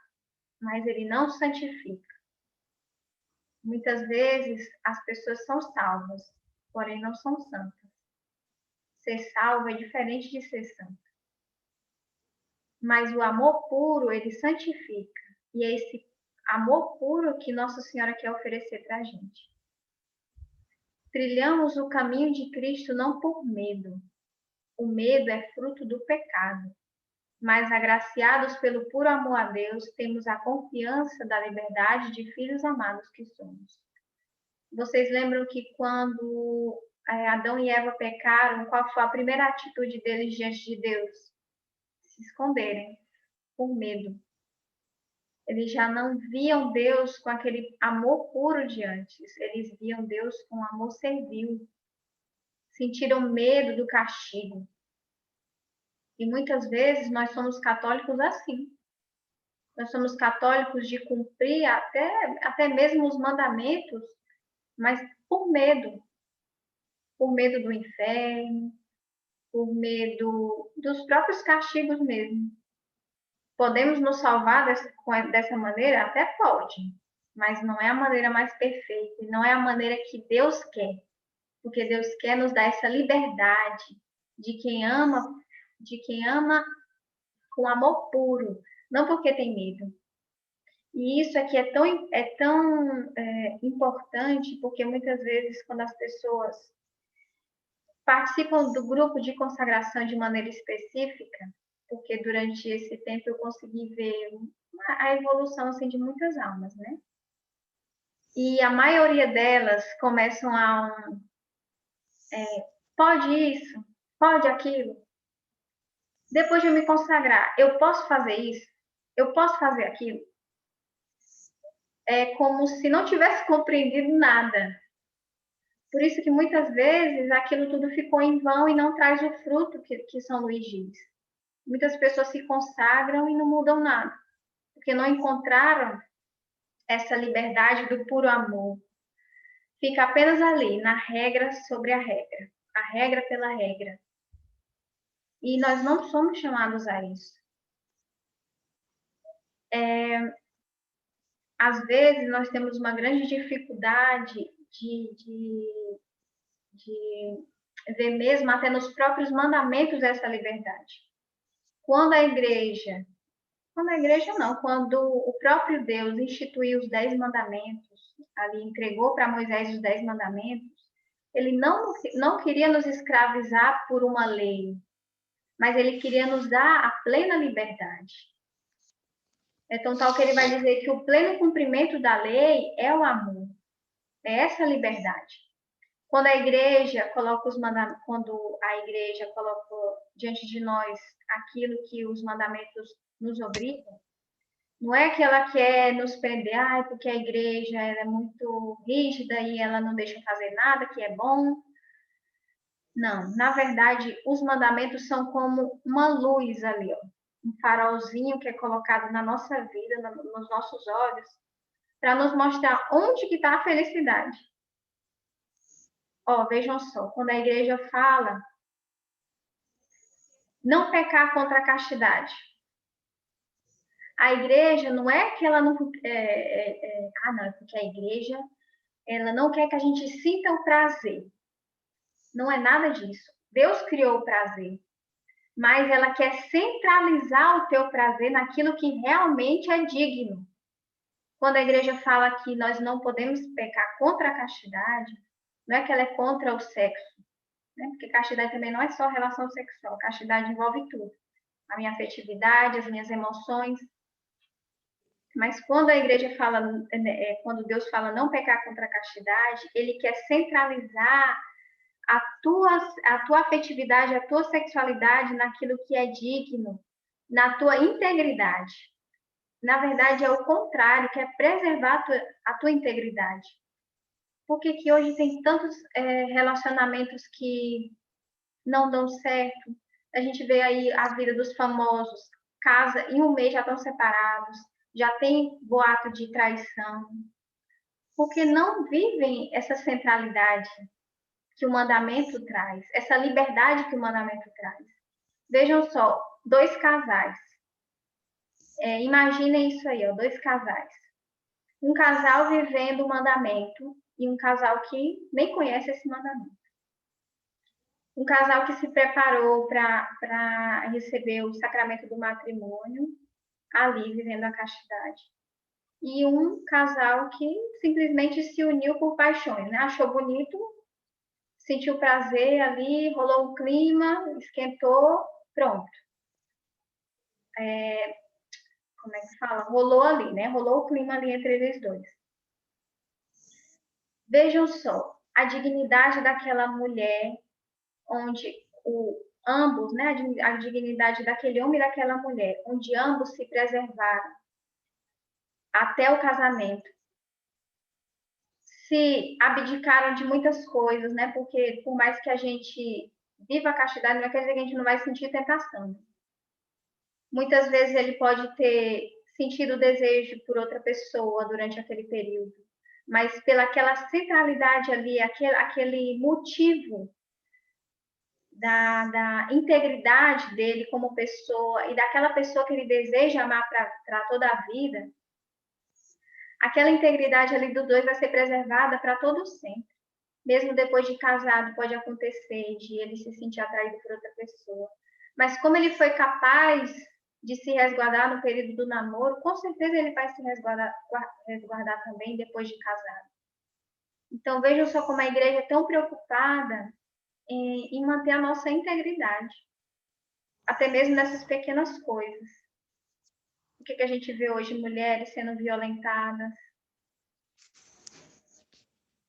mas ele não santifica. Muitas vezes as pessoas são salvas, porém não são santas. Ser salvo é diferente de ser santo. Mas o amor puro, ele santifica. E é esse amor puro que Nossa Senhora quer oferecer para a gente. Trilhamos o caminho de Cristo não por medo. O medo é fruto do pecado. Mas, agraciados pelo puro amor a Deus, temos a confiança da liberdade de filhos amados que somos. Vocês lembram que quando Adão e Eva pecaram, qual foi a primeira atitude deles diante de Deus? Se esconderem, por medo. Eles já não viam Deus com aquele amor puro de antes, eles viam Deus com amor servil. Sentiram medo do castigo. E muitas vezes nós somos católicos assim. Nós somos católicos de cumprir até mesmo os mandamentos, mas por medo. Por medo do inferno, por medo dos próprios castigos mesmo. Podemos nos salvar dessa maneira? Até pode, mas não é a maneira mais perfeita, não é a maneira que Deus quer, porque Deus quer nos dar essa liberdade de quem ama com amor puro, não porque tem medo. E isso aqui é tão importante, porque muitas vezes quando as pessoas participam do grupo de consagração de maneira específica, porque durante esse tempo eu consegui ver a evolução assim, de muitas almas, né? E a maioria delas começam a pode isso, pode aquilo. Depois de eu me consagrar, eu posso fazer isso? Eu posso fazer aquilo? É como se não tivesse compreendido nada. Por isso que muitas vezes aquilo tudo ficou em vão e não traz o fruto que São Luís diz. Muitas pessoas se consagram e não mudam nada, porque não encontraram essa liberdade do puro amor. Fica apenas ali, na regra sobre a regra pela regra. E nós não somos chamados a isso. Às vezes, nós temos uma grande dificuldade de ver mesmo até nos próprios mandamentos essa liberdade. Quando a igreja não, quando o próprio Deus instituiu os 10 mandamentos, ali entregou para Moisés os 10 mandamentos, ele não queria nos escravizar por uma lei, mas ele queria nos dar a plena liberdade. Então, tal que ele vai dizer que o pleno cumprimento da lei é o amor, é essa liberdade. Quando a igreja coloca quando a igreja coloca diante de nós aquilo que os mandamentos nos obrigam, não é que ela quer nos prender, porque a igreja ela é muito rígida e ela não deixa fazer nada que é bom. Não, na verdade, os mandamentos são como uma luz ali, ó, um farolzinho que é colocado na nossa vida, nos nossos olhos, para nos mostrar onde que está a felicidade. Ó, vejam só, quando a igreja fala não pecar contra a castidade, a igreja não é que ela não não, é porque a igreja ela não quer que a gente sinta o prazer. Não é nada disso. Deus criou o prazer, mas ela quer centralizar o teu prazer naquilo que realmente é digno. Quando a igreja fala que nós não podemos pecar contra a castidade, não é que ela é contra o sexo, né? Porque castidade também não é só relação sexual, castidade envolve tudo. A minha afetividade, as minhas emoções. Mas quando a igreja fala, quando Deus fala não pecar contra a castidade, ele quer centralizar a tua afetividade, a tua sexualidade naquilo que é digno, na tua integridade. Na verdade, é o contrário, que é preservar a tua integridade. Por que que hoje tem tantos relacionamentos que não dão certo? A gente vê aí a vida dos famosos, casa, em um mês já estão separados, já tem boato de traição, porque não vivem essa centralidade que o mandamento traz, essa liberdade que o mandamento traz. Vejam só, dois casais. Imaginem isso aí, ó, dois casais. Um casal vivendo o mandamento e um casal que nem conhece esse mandamento. Um casal que se preparou para receber o sacramento do matrimônio, ali vivendo a castidade. E um casal que simplesmente se uniu por paixões, né? Achou bonito, sentiu prazer ali, rolou um clima, esquentou, pronto. Como é que fala? Rolou ali, né? Rolou o clima ali entre eles dois. Vejam só, a dignidade daquela mulher, onde ambos, né? A dignidade daquele homem e daquela mulher, onde ambos se preservaram até o casamento. Se abdicaram de muitas coisas, né? Porque por mais que a gente viva a castidade, não quer dizer que a gente não vai sentir tentação. Muitas vezes ele pode ter sentido desejo por outra pessoa durante aquele período, mas pelaquela centralidade ali, aquele motivo da integridade dele como pessoa e daquela pessoa que ele deseja amar para toda a vida, aquela integridade ali dos dois vai ser preservada para todo sempre. Mesmo depois de casado, pode acontecer de ele se sentir atraído por outra pessoa. Mas como ele foi capaz de se resguardar no período do namoro, com certeza ele vai se resguardar também depois de casado. Então, vejam só como a igreja é tão preocupada em manter a nossa integridade. até mesmo nessas pequenas coisas. O que a gente vê hoje? Mulheres sendo violentadas.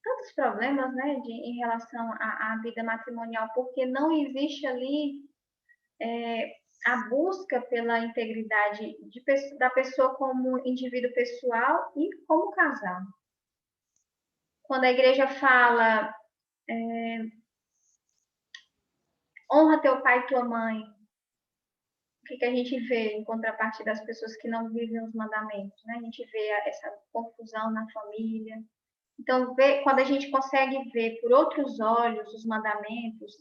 Tantos problemas, né, em relação à vida matrimonial, porque não existe ali a busca pela integridade da pessoa como indivíduo pessoal e como casal. Quando a igreja fala honra teu pai e tua mãe, o que a gente vê em contrapartida das pessoas que não vivem os mandamentos, né? A gente vê essa confusão na família. Então, quando a gente consegue ver por outros olhos os mandamentos,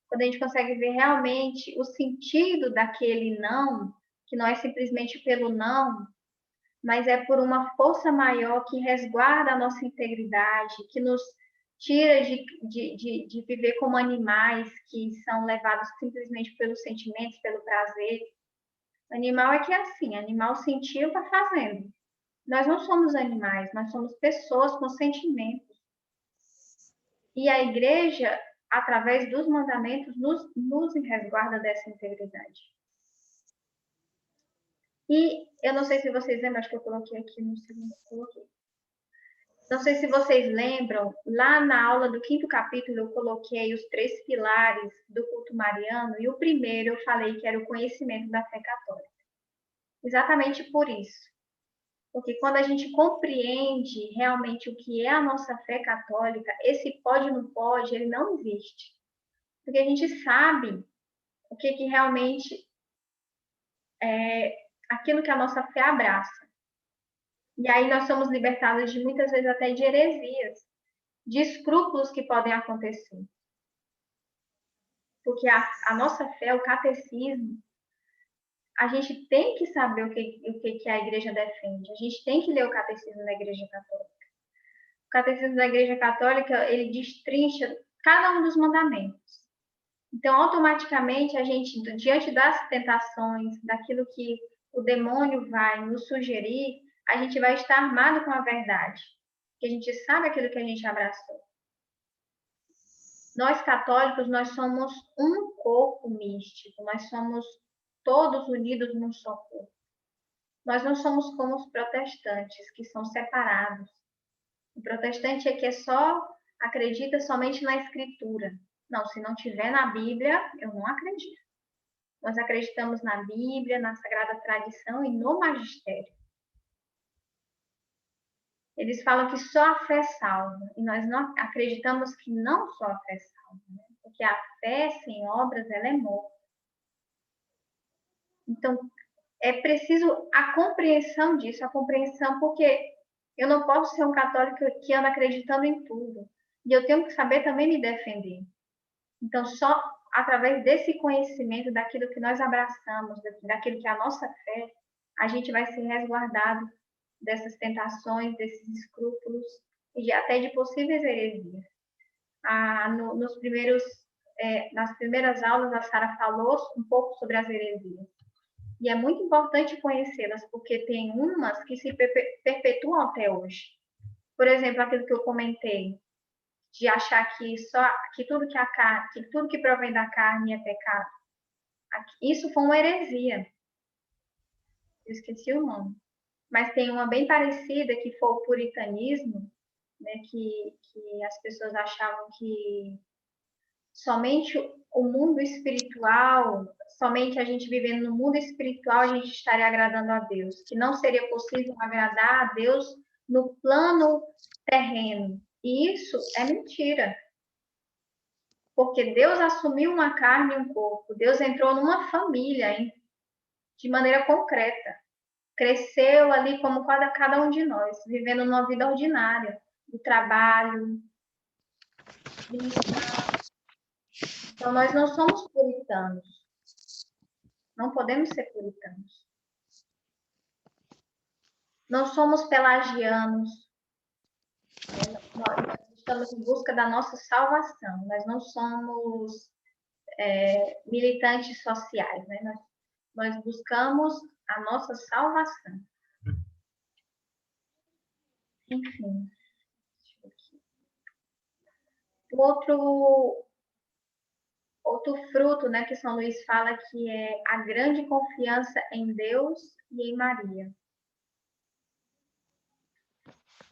quando a gente consegue ver realmente o sentido daquele não, que não é simplesmente pelo não, mas é por uma força maior que resguarda a nossa integridade, que nos tira de viver como animais que são levados simplesmente pelos sentimentos, pelo prazer. O animal é que é assim, animal sentiu, está fazendo. Nós não somos animais, nós somos pessoas com sentimentos. E a igreja, através dos mandamentos, nos resguarda dessa integridade. E eu não sei se vocês lembram, acho que eu coloquei aqui no segundo, coloquei. Não sei se vocês lembram, lá na aula do 5º capítulo eu coloquei os 3 pilares do culto mariano e o primeiro eu falei que era o conhecimento da fé católica. Exatamente por isso. Porque quando a gente compreende realmente o que é a nossa fé católica, esse pode ou não pode, ele não existe. Porque a gente sabe o que realmente é aquilo que a nossa fé abraça. E aí nós somos libertados de muitas vezes até de heresias, de escrúpulos que podem acontecer. Porque a nossa fé, o catecismo, a gente tem que saber o que a igreja defende. A gente tem que ler o catecismo da igreja católica. O catecismo da igreja católica, ele destrincha cada um dos mandamentos. Então, automaticamente, a gente, diante das tentações, daquilo que o demônio vai nos sugerir, a gente vai estar armado com a verdade. Porque a gente sabe aquilo que a gente abraçou. Nós católicos, nós somos um corpo místico, nós somos todos unidos num só corpo. Nós não somos como os protestantes, que são separados. O protestante é que só acredita somente na escritura. Não, se não tiver na Bíblia, eu não acredito. Nós acreditamos na Bíblia, na Sagrada Tradição e no magistério. Eles falam que só a fé salva, e nós não acreditamos que não só a fé salva, né? Porque a fé sem obras, ela é morta. Então, é preciso a compreensão disso, a compreensão, porque eu não posso ser um católico que anda acreditando em tudo. E eu tenho que saber também me defender. Então, só através desse conhecimento, daquilo que nós abraçamos, daquilo que é a nossa fé, a gente vai ser resguardado dessas tentações, desses escrúpulos e até de possíveis heresias. Nas primeiras aulas, a Sara falou um pouco sobre as heresias. E é muito importante conhecê-las, porque tem umas que se perpetuam até hoje. Por exemplo, aquilo que eu comentei, de achar que tudo que provém da carne é pecado. Isso foi uma heresia. Eu esqueci o nome. Mas tem uma bem parecida, que foi o puritanismo, né, que as pessoas achavam que somente o mundo espiritual, somente a gente vivendo no mundo espiritual, a gente estaria agradando a Deus. Que não seria possível agradar a Deus no plano terreno. E isso é mentira. Porque Deus assumiu uma carne e um corpo. Deus entrou numa família, hein, de maneira concreta. Cresceu ali como cada um de nós, vivendo uma vida ordinária, de trabalho, de missão. Então, nós não somos puritanos. Não podemos ser puritanos. Não somos pelagianos. Nós estamos em busca da nossa salvação. Nós não somos militantes sociais, né? Nós buscamos a nossa salvação. Enfim. Outro fruto, né, que São Luís fala que é a grande confiança em Deus e em Maria.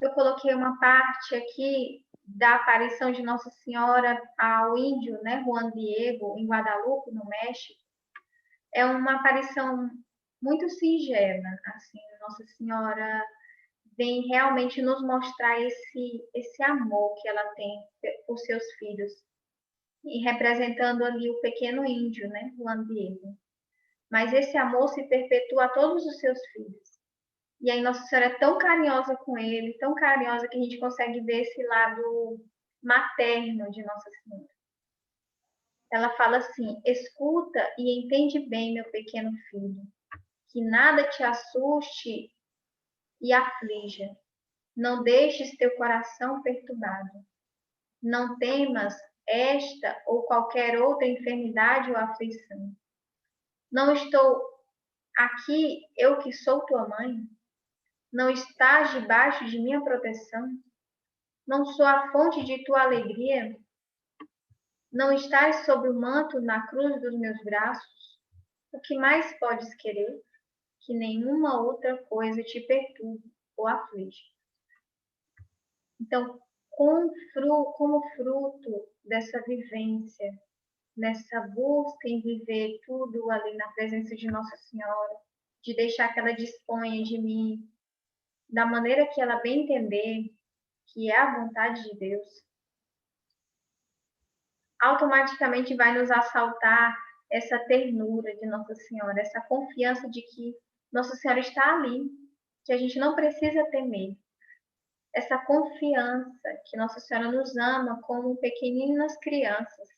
Eu coloquei uma parte aqui da aparição de Nossa Senhora ao índio, né, Juan Diego, em Guadalupe, no México. É uma aparição muito singela, assim, Nossa Senhora vem realmente nos mostrar esse amor que ela tem por seus filhos, e representando ali o pequeno índio, né, Juan Diego. Mas esse amor se perpetua a todos os seus filhos. E aí Nossa Senhora é tão carinhosa com ele, tão carinhosa que a gente consegue ver esse lado materno de Nossa Senhora. Ela fala assim: escuta e entende bem, meu pequeno filho, que nada te assuste e aflija. Não deixes teu coração perturbado. Não temas esta ou qualquer outra enfermidade ou aflição. Não estou aqui, eu que sou tua mãe? Não estás debaixo de minha proteção? Não sou a fonte de tua alegria? Não estás sob o manto na cruz dos meus braços? O que mais podes querer? Que nenhuma outra coisa te perturbe ou aflige. Então, como fruto dessa vivência, nessa busca em viver tudo ali na presença de Nossa Senhora, de deixar que ela disponha de mim da maneira que ela bem entender, que é a vontade de Deus, automaticamente vai nos assaltar essa ternura de Nossa Senhora, essa confiança de que Nossa Senhora está ali, que a gente não precisa temer. Essa confiança que Nossa Senhora nos ama como pequeninas crianças,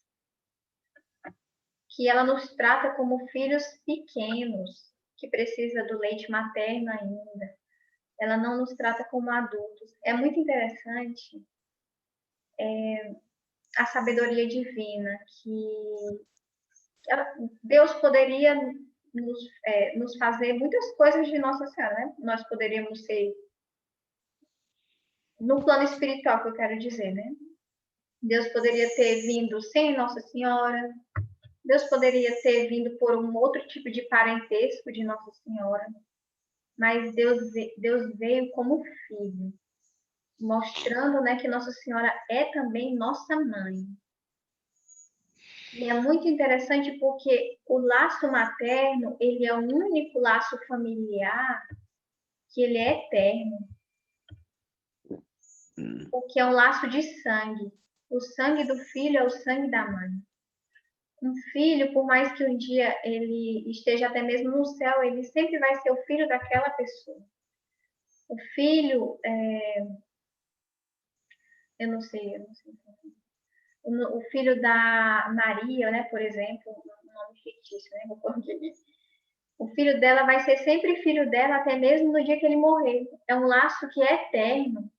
que ela nos trata como filhos pequenos, que precisa do leite materno ainda. Ela não nos trata como adultos. É muito interessante a sabedoria divina, que Deus poderia nos fazer muitas coisas de Nossa Senhora, né? Nós poderíamos ser, no plano espiritual que eu quero dizer, né? Deus poderia ter vindo sem Nossa Senhora, Deus poderia ter vindo por um outro tipo de parentesco de Nossa Senhora, mas Deus veio como filho, mostrando, né, que Nossa Senhora é também nossa mãe. E é muito interessante porque o laço materno, ele é o único laço familiar que ele é eterno, porque é um laço de sangue. O sangue do filho é o sangue da mãe. Um filho, por mais que um dia ele esteja até mesmo no céu, ele sempre vai ser o filho daquela pessoa. O filho, eu não sei. O filho da Maria, né, por exemplo, um nome fictício, né, vou colocar aqui. O filho dela vai ser sempre filho dela, até mesmo no dia que ele morrer. É um laço que é eterno.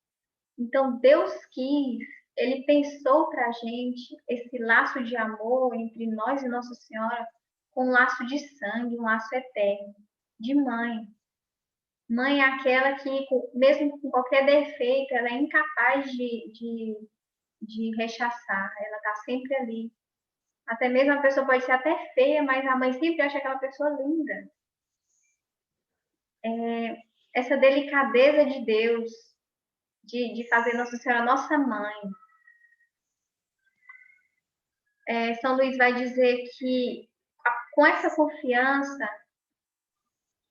Então, Deus quis, Ele pensou para a gente esse laço de amor entre nós e Nossa Senhora, com um laço de sangue, um laço eterno, de mãe. Mãe é aquela que, mesmo com qualquer defeito, ela é incapaz de rechaçar, ela está sempre ali. Até mesmo a pessoa pode ser até feia, mas a mãe sempre acha aquela pessoa linda. Essa delicadeza de Deus, de fazer Nossa Senhora nossa mãe. São Luís vai dizer que com essa confiança,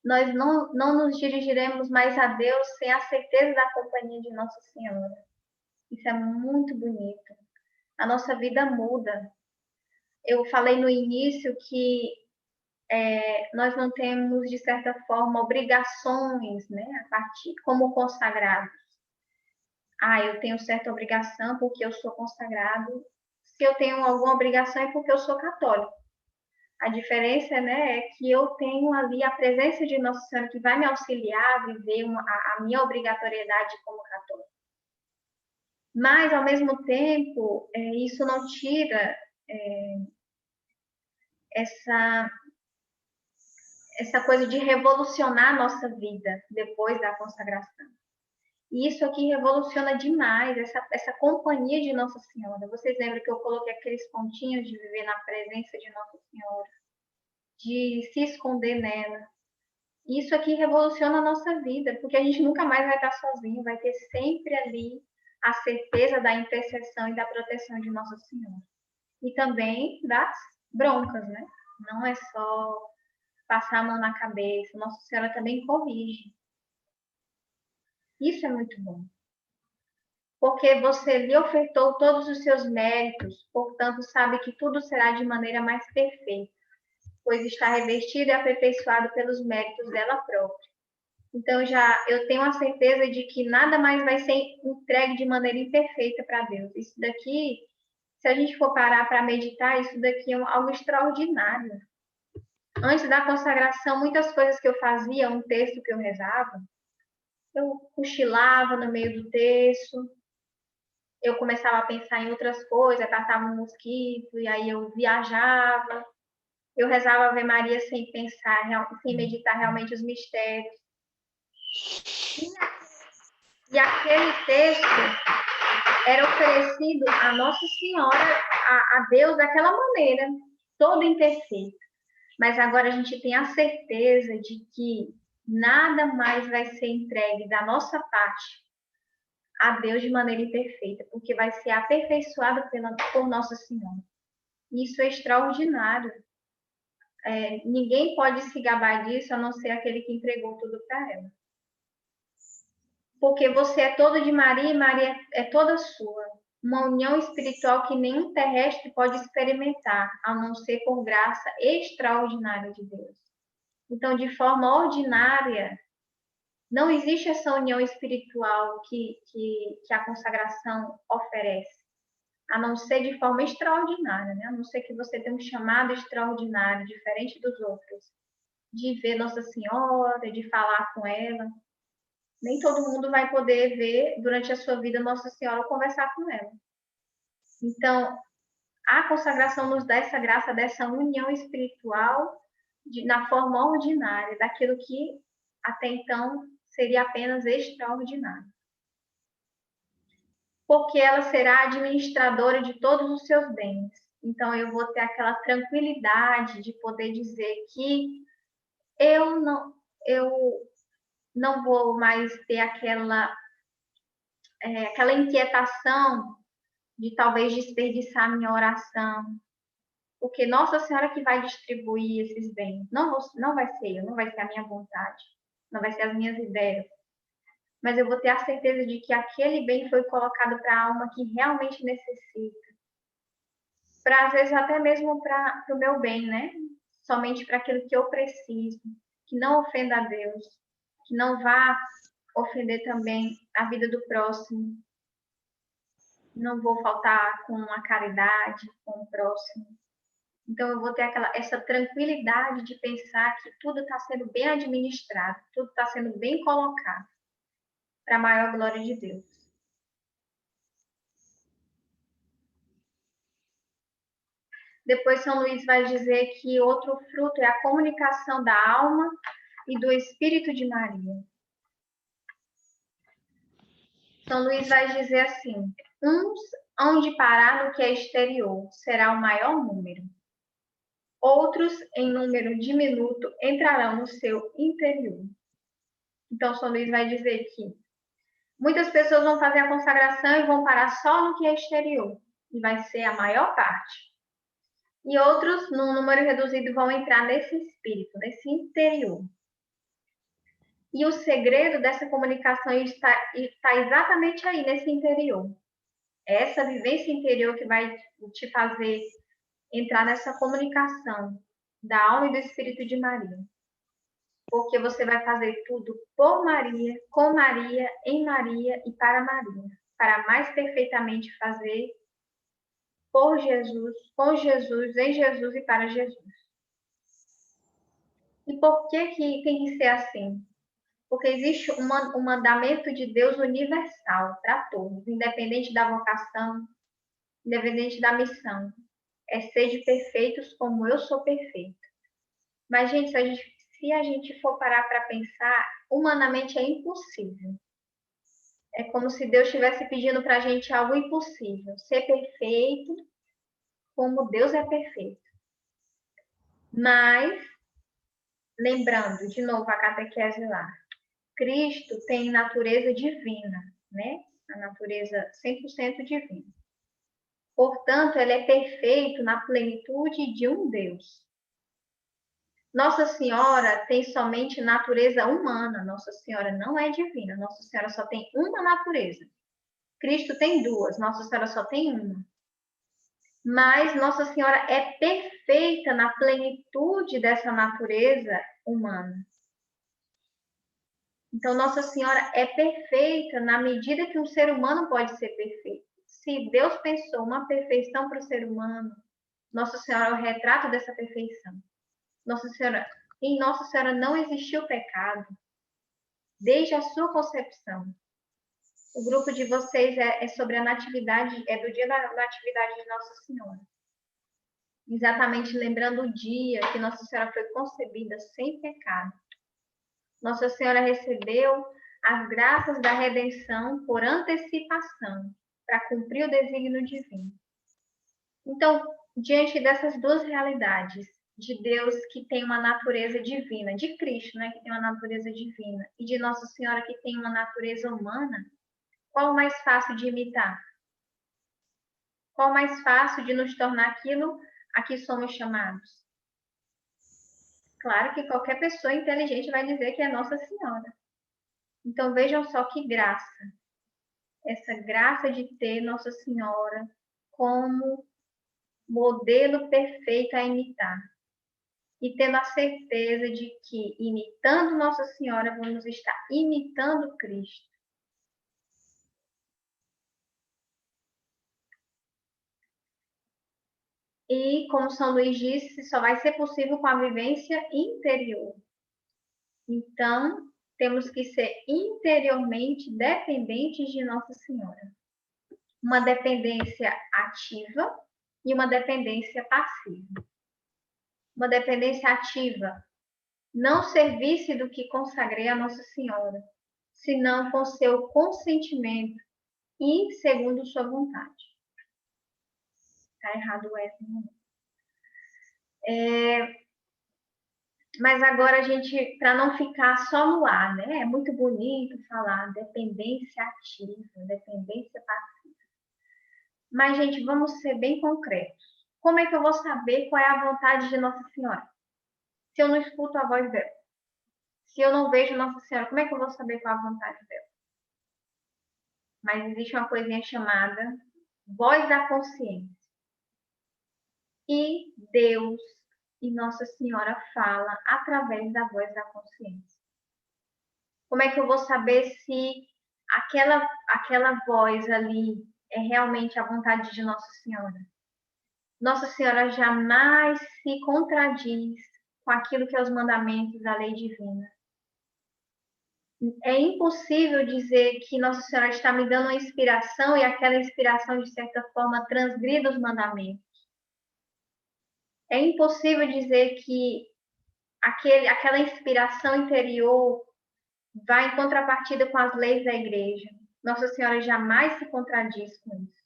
nós não nos dirigiremos mais a Deus sem a certeza da companhia de Nossa Senhora. Isso é muito bonito. A nossa vida muda. Eu falei no início que nós não temos, de certa forma, obrigações, né, a partir como consagrados. Eu tenho certa obrigação porque eu sou consagrado. Se eu tenho alguma obrigação é porque eu sou católico. A diferença, né, é que eu tenho ali a presença de Nossa Senhora que vai me auxiliar a viver a minha obrigatoriedade como católico. Mas, ao mesmo tempo, isso não tira essa coisa de revolucionar a nossa vida depois da consagração. E isso aqui revoluciona demais, essa companhia de Nossa Senhora. Vocês lembram que eu coloquei aqueles pontinhos de viver na presença de Nossa Senhora, de se esconder nela. Isso aqui revoluciona a nossa vida, porque a gente nunca mais vai estar sozinho, vai ter sempre ali a certeza da intercessão e da proteção de Nossa Senhora. E também das broncas, né? Não é só passar a mão na cabeça, Nossa Senhora também corrige. Isso é muito bom. Porque você lhe ofertou todos os seus méritos, portanto sabe que tudo será de maneira mais perfeita, pois está revestido e aperfeiçoado pelos méritos dela própria. Então eu tenho a certeza de que nada mais vai ser entregue de maneira imperfeita para Deus. Isso daqui, se a gente for parar para meditar, isso daqui é algo extraordinário. Antes da consagração, muitas coisas que eu fazia, um texto que eu rezava, eu cochilava no meio do texto, eu começava a pensar em outras coisas, passava um mosquito, e aí eu viajava, eu rezava Ave Maria sem pensar, sem meditar realmente os mistérios. E aquele texto era oferecido a Nossa Senhora, a Deus daquela maneira, todo imperfeito. Mas agora a gente tem a certeza de que nada mais vai ser entregue da nossa parte a Deus de maneira imperfeita, porque vai ser aperfeiçoado por Nossa Senhora. Isso é extraordinário. Ninguém pode se gabar disso a não ser aquele que entregou tudo para ela. Porque você é todo de Maria e Maria é toda sua. Uma união espiritual que nenhum terrestre pode experimentar, a não ser por graça extraordinária de Deus. Então, de forma ordinária, não existe essa união espiritual que a consagração oferece, a não ser de forma extraordinária, né? A não ser que você tenha um chamado extraordinário, diferente dos outros, de ver Nossa Senhora, de falar com ela. Nem todo mundo vai poder ver durante a sua vida Nossa Senhora ou conversar com ela. Então, a consagração nos dá essa graça dessa união espiritual na forma ordinária, daquilo que até então seria apenas extraordinário. Porque ela será administradora de todos os seus bens. Então, eu vou ter aquela tranquilidade de poder dizer que eu não vou mais ter aquela inquietação de talvez desperdiçar minha oração, porque Nossa Senhora que vai distribuir esses bens, não vai ser eu, não vai ser a minha vontade, não vai ser as minhas ideias, mas eu vou ter a certeza de que aquele bem foi colocado para a alma que realmente necessita, para às vezes até mesmo para o meu bem, né? Somente para aquilo que eu preciso, que não ofenda a Deus, que não vá ofender também a vida do próximo. Não vou faltar com a caridade, com o próximo. Então, eu vou ter essa tranquilidade de pensar que tudo está sendo bem administrado, tudo está sendo bem colocado, para a maior glória de Deus. Depois, São Luís vai dizer que outro fruto é a comunicação da alma e do Espírito de Maria. São Luís vai dizer assim: uns hão de parar no que é exterior, será o maior número. Outros, em número diminuto, entrarão no seu interior. Então, São Luís vai dizer que muitas pessoas vão fazer a consagração e vão parar só no que é exterior, e vai ser a maior parte. E outros, num número reduzido, vão entrar nesse espírito, nesse interior. E o segredo dessa comunicação está exatamente aí, nesse interior. É essa vivência interior que vai te fazer entrar nessa comunicação da alma e do Espírito de Maria. Porque você vai fazer tudo por Maria, com Maria, em Maria e para Maria. Para mais perfeitamente fazer por Jesus, com Jesus, em Jesus e para Jesus. E por que tem que ser assim? Porque existe um mandamento de Deus universal para todos, independente da vocação, independente da missão. É ser perfeitos como eu sou perfeito. Mas, gente, se a gente for parar para pensar, humanamente é impossível. É como se Deus estivesse pedindo para a gente algo impossível, ser perfeito como Deus é perfeito. Mas, lembrando, de novo, a catequese lá, Cristo tem natureza divina, né? A natureza 100% divina. Portanto, ele é perfeito na plenitude de um Deus. Nossa Senhora tem somente natureza humana. Nossa Senhora não é divina. Nossa Senhora só tem uma natureza. Cristo tem duas. Nossa Senhora só tem uma. Mas Nossa Senhora é perfeita na plenitude dessa natureza humana. Então, Nossa Senhora é perfeita na medida que um ser humano pode ser perfeito. Se Deus pensou uma perfeição para o ser humano, Nossa Senhora é o retrato dessa perfeição. Em Nossa Senhora não existiu pecado desde a sua concepção. O grupo de vocês é sobre a natividade, é do dia da natividade de Nossa Senhora. Exatamente lembrando o dia que Nossa Senhora foi concebida sem pecado. Nossa Senhora recebeu as graças da redenção por antecipação, para cumprir o desígnio divino. Então, diante dessas duas realidades, de Deus que tem uma natureza divina, de Cristo, né, que tem uma natureza divina, e de Nossa Senhora que tem uma natureza humana, qual o mais fácil de imitar? Qual o mais fácil de nos tornar aquilo a que somos chamados? Claro que qualquer pessoa inteligente vai dizer que é Nossa Senhora. Então vejam só que graça. Essa graça de ter Nossa Senhora como modelo perfeito a imitar. E tendo a certeza de que, imitando Nossa Senhora, vamos estar imitando Cristo. E, como São Luís disse, só vai ser possível com a vivência interior. Então, temos que ser interiormente dependentes de Nossa Senhora. Uma dependência ativa e uma dependência passiva. Uma dependência ativa, não servisse do que consagrei a Nossa Senhora, senão com seu consentimento e segundo sua vontade. Está errado o S. Mas agora a gente, para não ficar só no ar, né? É muito bonito falar dependência ativa, dependência passiva. Mas, gente, vamos ser bem concretos. Como é que eu vou saber qual é a vontade de Nossa Senhora? Se eu não escuto a voz dela. Se eu não vejo Nossa Senhora, como é que eu vou saber qual é a vontade dela? Mas existe uma coisinha chamada voz da consciência. E Deus e Nossa Senhora fala através da voz da consciência. Como é que eu vou saber se aquela voz ali é realmente a vontade de Nossa Senhora? Nossa Senhora jamais se contradiz com aquilo que é os mandamentos da lei divina. É impossível dizer que Nossa Senhora está me dando uma inspiração e aquela inspiração, de certa forma, transgrida os mandamentos. É impossível dizer que aquela inspiração interior vai em contrapartida com as leis da igreja. Nossa Senhora jamais se contradiz com isso.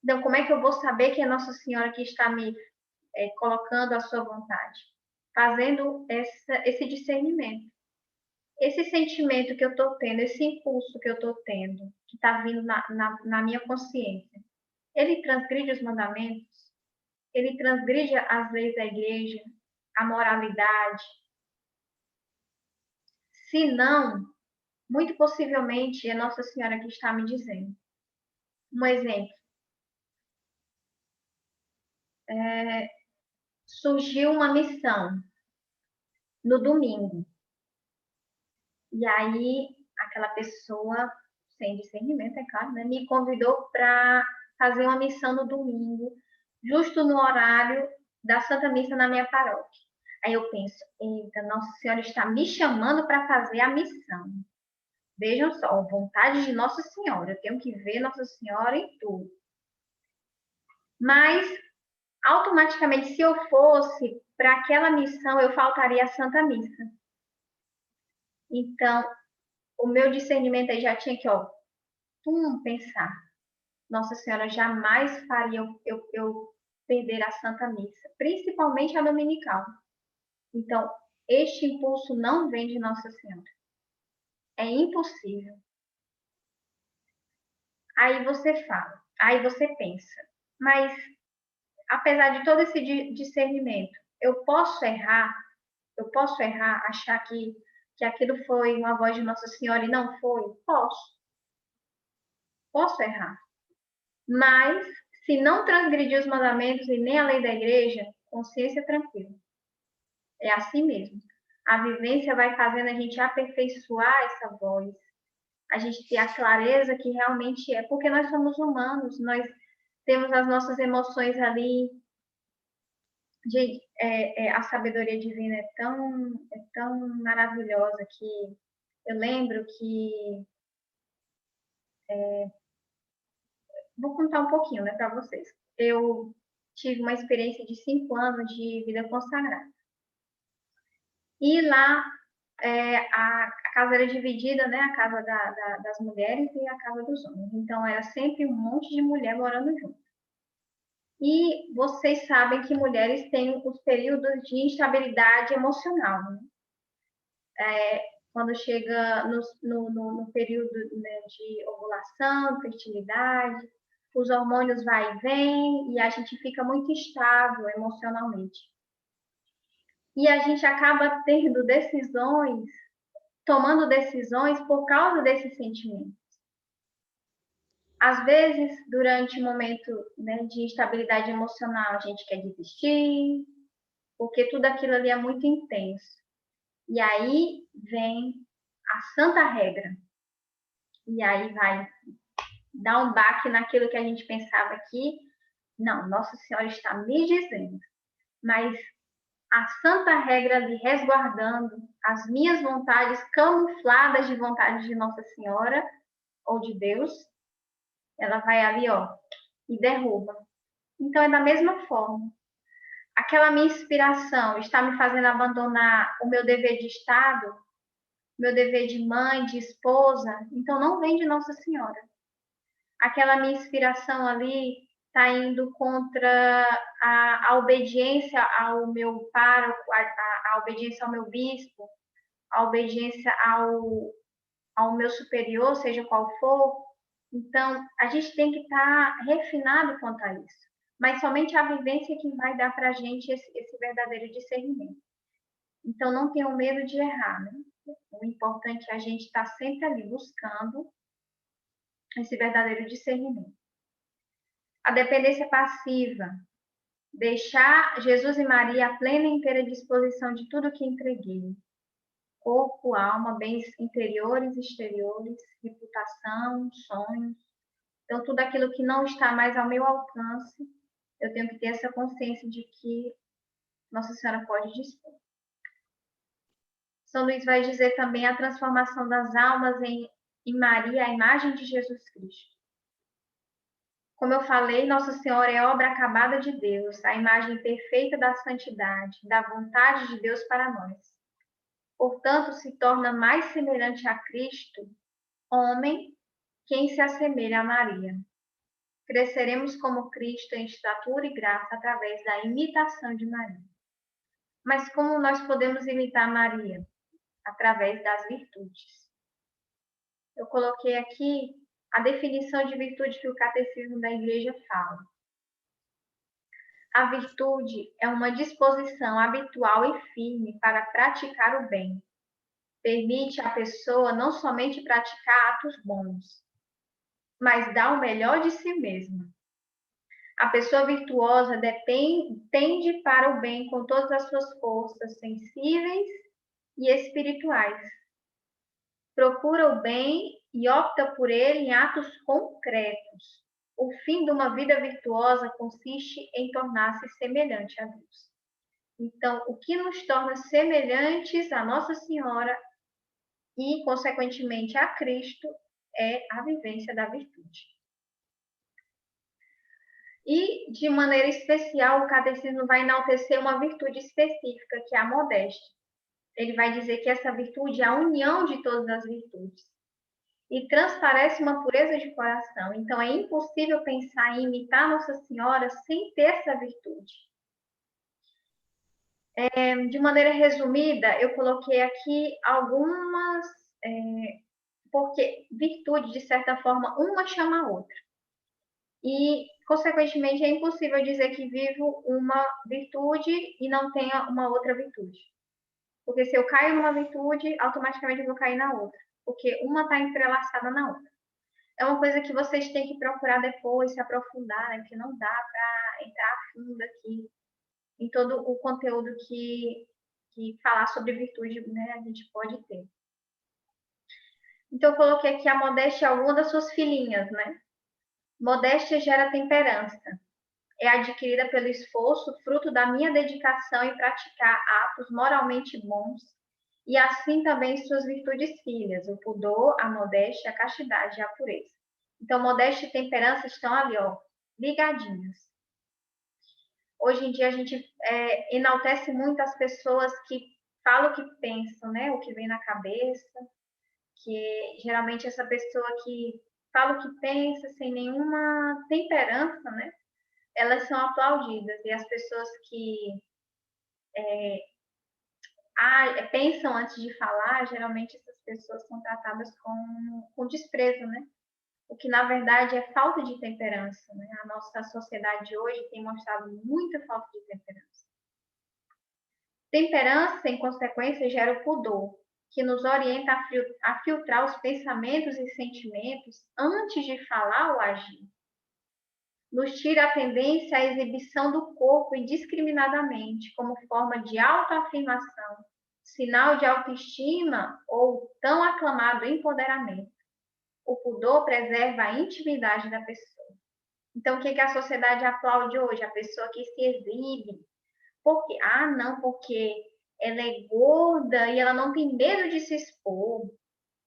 Então, como é que eu vou saber que é Nossa Senhora que está me colocando a sua vontade? Fazendo esse discernimento. Esse sentimento que eu estou tendo, esse impulso que eu estou tendo, que está vindo na minha consciência, ele transgride os mandamentos? Ele transgride as leis da igreja, a moralidade? Se não, muito possivelmente é Nossa Senhora que está me dizendo. Um exemplo. Surgiu uma missão no domingo. E aí, aquela pessoa, sem discernimento, é claro, né, me convidou para fazer uma missão no domingo, justo no horário da Santa Missa na minha paróquia. Aí eu penso, eita, Nossa Senhora está me chamando para fazer a missão. Vejam só, vontade de Nossa Senhora, eu tenho que ver Nossa Senhora em tudo. Mas, automaticamente, se eu fosse para aquela missão, eu faltaria a Santa Missa. Então, o meu discernimento aí já tinha que, costumam pensar: Nossa Senhora jamais faria eu perder a Santa Missa, principalmente a dominical. Então, este impulso não vem de Nossa Senhora. É impossível. Aí você pensa, mas apesar de todo esse discernimento, eu posso errar, achar que aquilo foi uma voz de Nossa Senhora e não foi? Posso errar. Mas, se não transgredir os mandamentos e nem a lei da igreja, consciência tranquila. É assim mesmo. A vivência vai fazendo a gente aperfeiçoar essa voz, a gente ter a clareza que realmente é, porque nós somos humanos, nós temos as nossas emoções ali. A sabedoria divina é tão maravilhosa que eu lembro que vou contar um pouquinho, né, para vocês. Eu tive uma experiência de 5 anos de vida consagrada. E lá a casa era dividida, né, a casa das mulheres e a casa dos homens. Então era sempre um monte de mulher morando junto. E vocês sabem que mulheres têm os períodos de instabilidade emocional, né? Quando chega no período, né, de ovulação, fertilidade, os hormônios vai e vem e a gente fica muito instável emocionalmente. E a gente acaba tomando decisões por causa desses sentimentos. Às vezes, durante um momento, né, de instabilidade emocional, a gente quer desistir, porque tudo aquilo ali é muito intenso. E aí vem a santa regra. E aí vai dar um baque naquilo que a gente pensava que, não, Nossa Senhora está me dizendo, mas a santa regra de resguardando as minhas vontades camufladas de vontade de Nossa Senhora ou de Deus, ela vai ali, ó, e derruba. Então é da mesma forma. Aquela minha inspiração está me fazendo abandonar o meu dever de Estado, meu dever de mãe, de esposa, então não vem de Nossa Senhora. Aquela minha inspiração ali está indo contra a obediência ao meu pároco, a obediência ao meu bispo, a obediência ao meu superior, seja qual for. Então, a gente tem que estar refinado quanto a isso. Mas somente a vivência que vai dar para a gente esse verdadeiro discernimento. Então, não tenham medo de errar, né? O importante é a gente estar sempre ali buscando esse verdadeiro discernimento. A dependência passiva, deixar Jesus e Maria a plena e inteira disposição de tudo que entreguei. Corpo, alma, bens interiores e exteriores, reputação, sonhos. Então, tudo aquilo que não está mais ao meu alcance, eu tenho que ter essa consciência de que Nossa Senhora pode dispor. São Luís vai dizer também a transformação das almas em Maria, a imagem de Jesus Cristo. Como eu falei, Nossa Senhora é obra acabada de Deus, a imagem perfeita da santidade, da vontade de Deus para nós. Portanto, se torna mais semelhante a Cristo, homem, quem se assemelha a Maria. Cresceremos como Cristo em estatura e graça através da imitação de Maria. Mas como nós podemos imitar Maria? Através das virtudes. Eu coloquei aqui a definição de virtude que o Catecismo da Igreja fala. A virtude é uma disposição habitual e firme para praticar o bem. Permite à pessoa não somente praticar atos bons, mas dá o melhor de si mesma. A pessoa virtuosa tende para o bem com todas as suas forças sensíveis e espirituais. Procura o bem e opta por ele em atos concretos. O fim de uma vida virtuosa consiste em tornar-se semelhante a Deus. Então, o que nos torna semelhantes a Nossa Senhora e, consequentemente, a Cristo é a vivência da virtude. E, de maneira especial, o catecismo vai enaltecer uma virtude específica, que é a modéstia. Ele vai dizer que essa virtude é a união de todas as virtudes. e transparece uma pureza de coração. Então, é impossível pensar em imitar Nossa Senhora sem ter essa virtude. De maneira resumida, eu coloquei aqui algumas, porque virtude, de certa forma, uma chama a outra. E, consequentemente, é impossível dizer que vivo uma virtude e não tenha uma outra virtude. Porque se eu caio numa virtude, automaticamente eu vou cair na outra. Porque uma está entrelaçada na outra. É uma coisa que vocês têm que procurar depois, se aprofundar, né? Porque não dá para entrar a fundo aqui em todo o conteúdo que falar sobre virtude, né, a gente pode ter. Então, eu coloquei aqui a modéstia, alguma das suas filhinhas, né? Modéstia gera temperança. É adquirida pelo esforço, fruto da minha dedicação em praticar atos moralmente bons, e assim também suas virtudes filhas, o pudor, a modéstia, a castidade e a pureza. Então, modéstia e temperança estão ali, ó, ligadinhas. Hoje em dia, a gente enaltece muito as pessoas que falam o que pensam, né? O que vem na cabeça, que geralmente essa pessoa que fala o que pensa sem nenhuma temperança, né? Elas são aplaudidas. E as pessoas que pensam antes de falar, geralmente essas pessoas são tratadas com desprezo, né? O que, na verdade, é falta de temperança, né? A nossa sociedade hoje tem mostrado muita falta de temperança. Temperança, em consequência, gera o pudor, que nos orienta a filtrar os pensamentos e sentimentos antes de falar ou agir. Nos tira a tendência à exibição do corpo indiscriminadamente, como forma de autoafirmação, sinal de autoestima ou tão aclamado empoderamento. O pudor preserva a intimidade da pessoa. Então, o que a sociedade aplaude hoje? A pessoa que se exibe. Por quê? Ah, não, porque ela é gorda e ela não tem medo de se expor.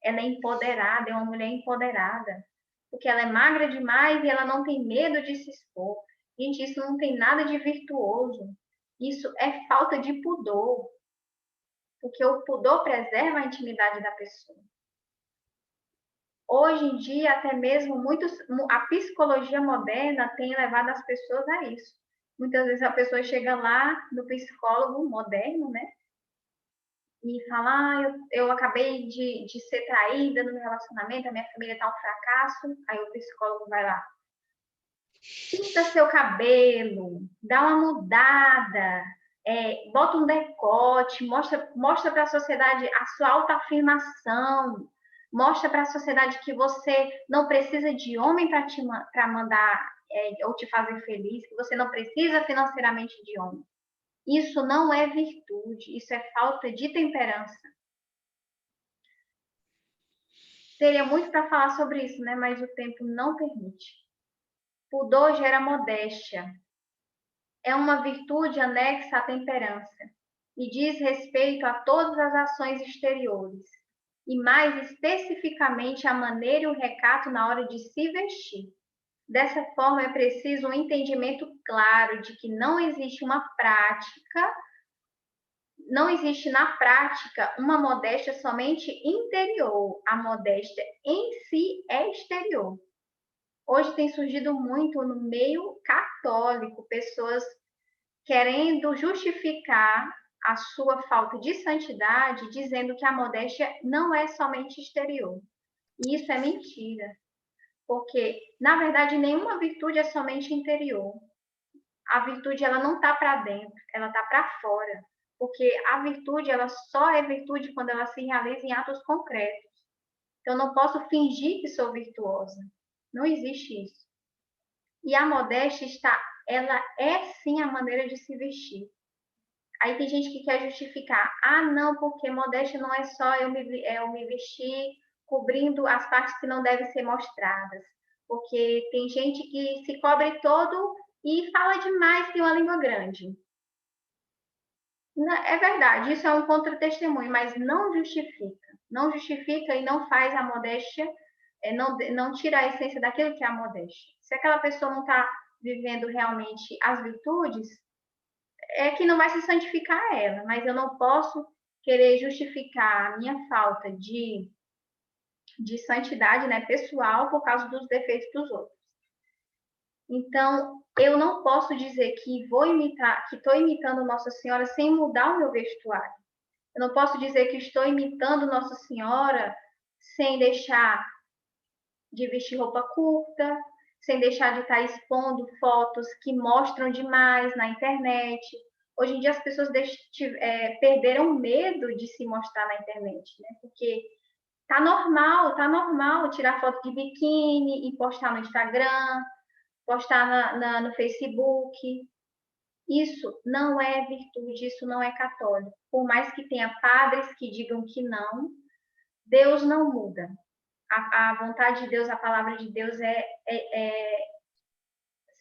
Ela é empoderada, é uma mulher empoderada. Porque ela é magra demais e ela não tem medo de se expor. Gente, isso não tem nada de virtuoso. Isso é falta de pudor. Porque o pudor preserva a intimidade da pessoa. Hoje em dia, até mesmo a psicologia moderna tem levado as pessoas a isso. Muitas vezes a pessoa chega lá no psicólogo moderno, né? E fala, eu acabei de ser traída no meu relacionamento, a minha família está um fracasso. Aí o psicólogo vai lá, pinta seu cabelo, dá uma mudada, bota um decote, mostra para a sociedade a sua autoafirmação, mostra para a sociedade que você não precisa de homem para mandar ou te fazer feliz, que você não precisa financeiramente de homem. Isso não é virtude, isso é falta de temperança. Teria muito para falar sobre isso, né? Mas o tempo não permite. Pudor gera modéstia. É uma virtude anexa à temperança e diz respeito a todas as ações exteriores, e mais especificamente a maneira e o recato na hora de se vestir. Dessa forma, é preciso um entendimento claro de que não existe na prática uma modéstia somente interior. A modéstia em si é exterior. Hoje tem surgido muito no meio católico pessoas querendo justificar a sua falta de santidade, dizendo que a modéstia não é somente exterior. E isso é mentira, porque, na verdade, nenhuma virtude é somente interior. A virtude ela não está para dentro, ela está para fora, porque a virtude ela só é virtude quando ela se realiza em atos concretos. Então, eu não posso fingir que sou virtuosa. Não existe isso. E a modéstia ela é sim a maneira de se vestir. Aí tem gente que quer justificar, não, porque modéstia não é só eu me vestir cobrindo as partes que não devem ser mostradas. Porque tem gente que se cobre todo e fala demais, tem uma língua grande. É verdade, isso é um contra-testemunho, mas não justifica. Não justifica e não faz a modéstia, não tira a essência daquilo que é a modéstia. Se aquela pessoa não está vivendo realmente as virtudes, é que não vai se santificar ela, mas eu não posso querer justificar a minha falta de de santidade, né, pessoal, por causa dos defeitos dos outros. Então, eu não posso dizer que vou imitar, que estou imitando Nossa Senhora sem mudar o meu vestuário. Eu não posso dizer que estou imitando Nossa Senhora sem deixar de vestir roupa curta, sem deixar de estar expondo fotos que mostram demais na internet. Hoje em dia as pessoas perderam medo de se mostrar na internet, né? Porque tá normal tirar foto de biquíni e postar no Instagram, postar no Facebook. Isso não é virtude, isso não é católico. Por mais que tenha padres que digam que não, Deus não muda. A vontade de Deus, a palavra de Deus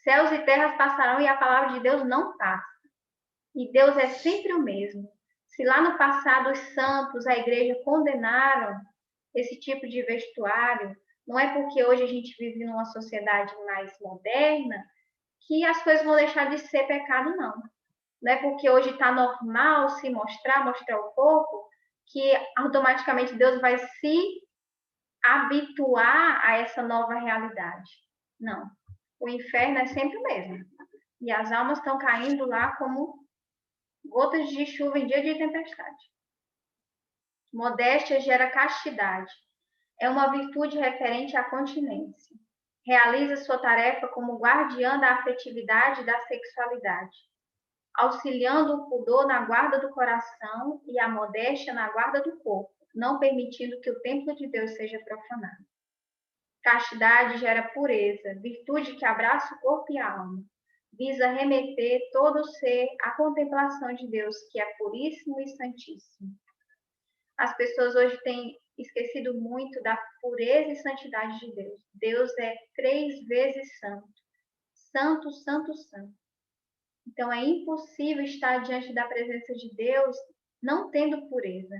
céus e terras passarão e a palavra de Deus não passa. E Deus é sempre o mesmo. Se lá no passado os santos, a igreja condenaram esse tipo de vestuário, não é porque hoje a gente vive numa sociedade mais moderna que as coisas vão deixar de ser pecado, não. Não é porque hoje está normal se mostrar o corpo, que automaticamente Deus vai se habituar a essa nova realidade. Não. O inferno é sempre o mesmo. E as almas estão caindo lá como gotas de chuva em dia de tempestade. Modéstia gera castidade. É uma virtude referente à continência. Realiza sua tarefa como guardiã da afetividade e da sexualidade, auxiliando o pudor na guarda do coração e a modéstia na guarda do corpo, não permitindo que o templo de Deus seja profanado. Castidade gera pureza, virtude que abraça o corpo e a alma. Visa remeter todo o ser à contemplação de Deus, que é puríssimo e santíssimo. As pessoas hoje têm esquecido muito da pureza e santidade de Deus. Deus é 3 vezes santo. Santo, santo, santo. Então é impossível estar diante da presença de Deus não tendo pureza.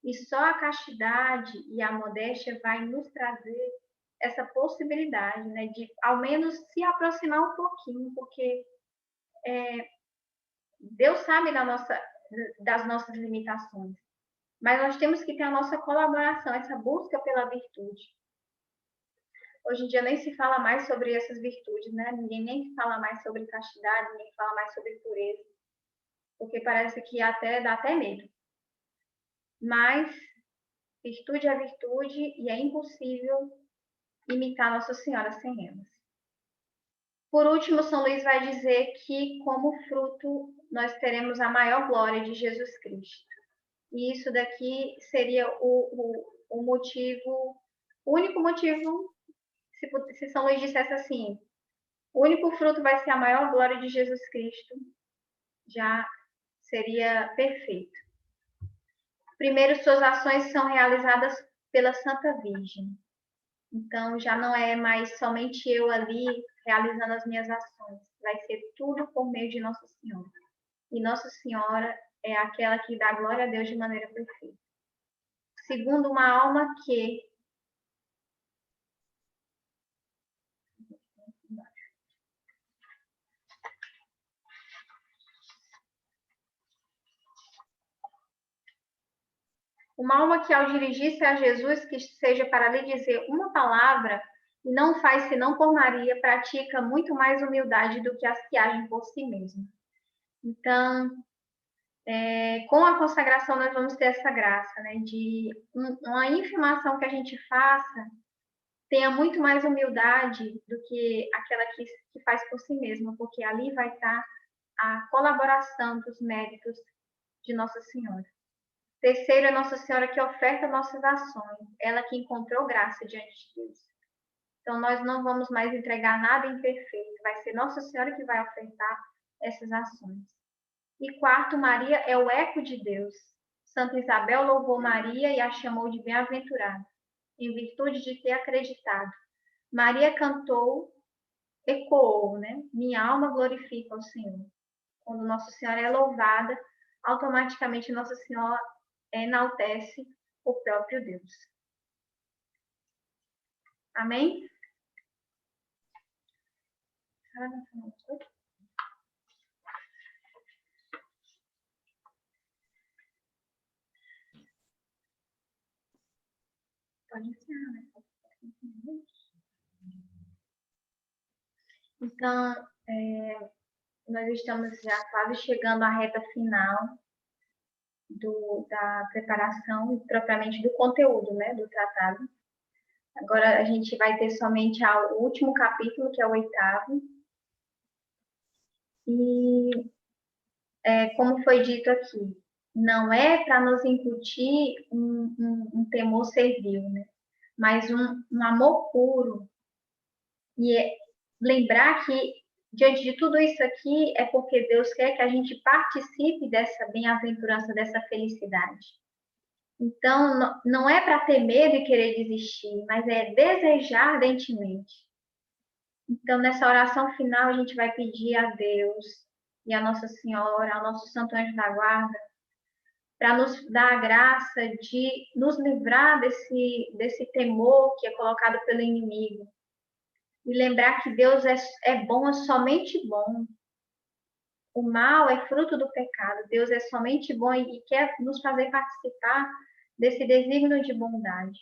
E só a castidade e a modéstia vai nos trazer essa possibilidade, né, de ao menos se aproximar um pouquinho, porque Deus sabe das nossas limitações, mas nós temos que ter a nossa colaboração, essa busca pela virtude. Hoje em dia nem se fala mais sobre essas virtudes, né? Ninguém nem fala mais sobre castidade, ninguém fala mais sobre pureza, porque parece que dá até medo. Mas virtude é virtude e é impossível imitar Nossa Senhora sem elas. Por último, São Luís vai dizer que, como fruto, nós teremos a maior glória de Jesus Cristo. E isso daqui seria o motivo, o único motivo, se São Luís dissesse assim, o único fruto vai ser a maior glória de Jesus Cristo, já seria perfeito. Primeiro, suas ações são realizadas pela Santa Virgem. Então, já não é mais somente eu ali realizando as minhas ações. Vai ser tudo por meio de Nossa Senhora. E Nossa Senhora é aquela que dá glória a Deus de maneira perfeita. Segundo, uma alma que ao dirigir-se a Jesus, que seja para lhe dizer uma palavra, e não faz senão por Maria, pratica muito mais humildade do que as que agem por si mesmas. Então, com a consagração nós vamos ter essa graça, né, de uma ínfima que a gente faça tenha muito mais humildade do que aquela que faz por si mesma, porque ali vai estar a colaboração dos méritos de Nossa Senhora. Terceiro, é Nossa Senhora que oferta nossas ações, ela que encontrou graça diante de Deus. Então, nós não vamos mais entregar nada imperfeito, vai ser Nossa Senhora que vai ofertar essas ações. E quarto, Maria é o eco de Deus. Santa Isabel louvou Maria e a chamou de bem-aventurada, em virtude de ter acreditado. Maria cantou, ecoou, né? Minha alma glorifica ao Senhor. Quando Nossa Senhora é louvada, automaticamente Nossa Senhora enaltece o próprio Deus. Amém? Pode encerrar, né? Então, nós estamos já quase chegando à reta final da preparação, propriamente do conteúdo, né, do tratado. Agora a gente vai ter somente o último capítulo, que é o 8º. E, como foi dito aqui, não é para nos incutir um temor servil, né? Mas um amor puro. E lembrar que, diante de tudo isso aqui, é porque Deus quer que a gente participe dessa bem-aventurança, dessa felicidade. Então, não é para ter medo e querer desistir, mas é desejar ardentemente. Então, nessa oração final, a gente vai pedir a Deus e a Nossa Senhora, ao nosso Santo Anjo da Guarda, para nos dar a graça de nos livrar desse temor que é colocado pelo inimigo. E lembrar que Deus é bom, é somente bom. O mal é fruto do pecado. Deus é somente bom e quer nos fazer participar desse desígnio de bondade.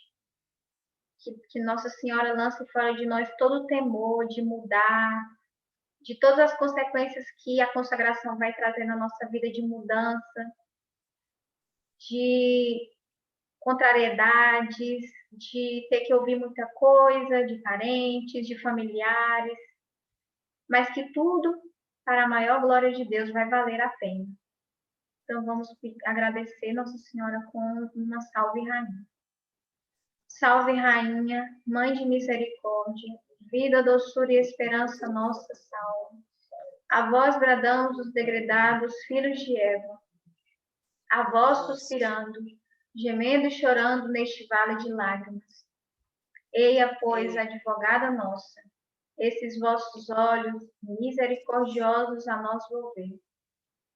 Que Nossa Senhora lance fora de nós todo o temor de mudar, de todas as consequências que a consagração vai trazer na nossa vida de mudança, de contrariedades, de ter que ouvir muita coisa de parentes, de familiares, mas que tudo, para a maior glória de Deus, vai valer a pena. Então, vamos agradecer Nossa Senhora com uma salve rainha. Salve, Rainha, Mãe de misericórdia, vida, doçura e esperança nossa, salve. A vós bradamos os degredados filhos de Eva, a vós suspirando, gemendo e chorando neste vale de lágrimas. Eia, pois, advogada nossa, esses vossos olhos misericordiosos a nós volver.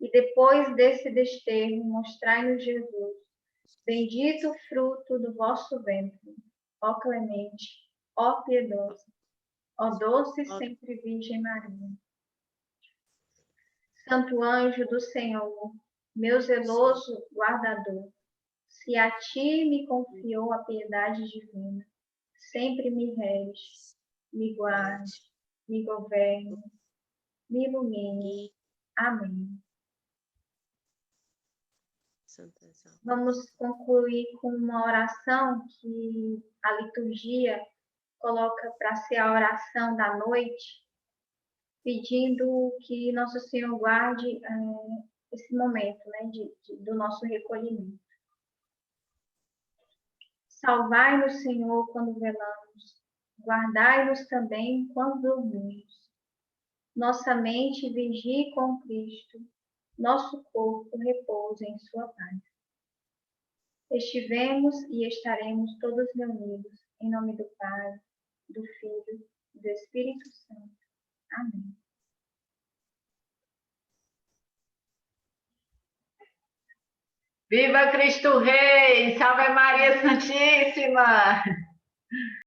E depois desse desterro, mostrai-nos Jesus, bendito o fruto do vosso ventre, ó clemente, ó piedosa, ó doce e sempre Virgem Maria. Santo anjo do Senhor, meu zeloso guardador, se a ti me confiou a piedade divina, sempre me rege, me guarde, me governe, me ilumine. Amém. Vamos concluir com uma oração que a liturgia coloca para ser a oração da noite, pedindo que Nosso Senhor guarde esse momento, né, do nosso recolhimento. Salvai-nos, Senhor, quando velamos, guardai-nos também quando dormimos. Nossa mente vigie com Cristo, nosso corpo repousa em sua paz. Estivemos e estaremos todos reunidos, em nome do Pai, do Filho e do Espírito Santo. Amém. Viva Cristo Rei! Salve Maria Santíssima!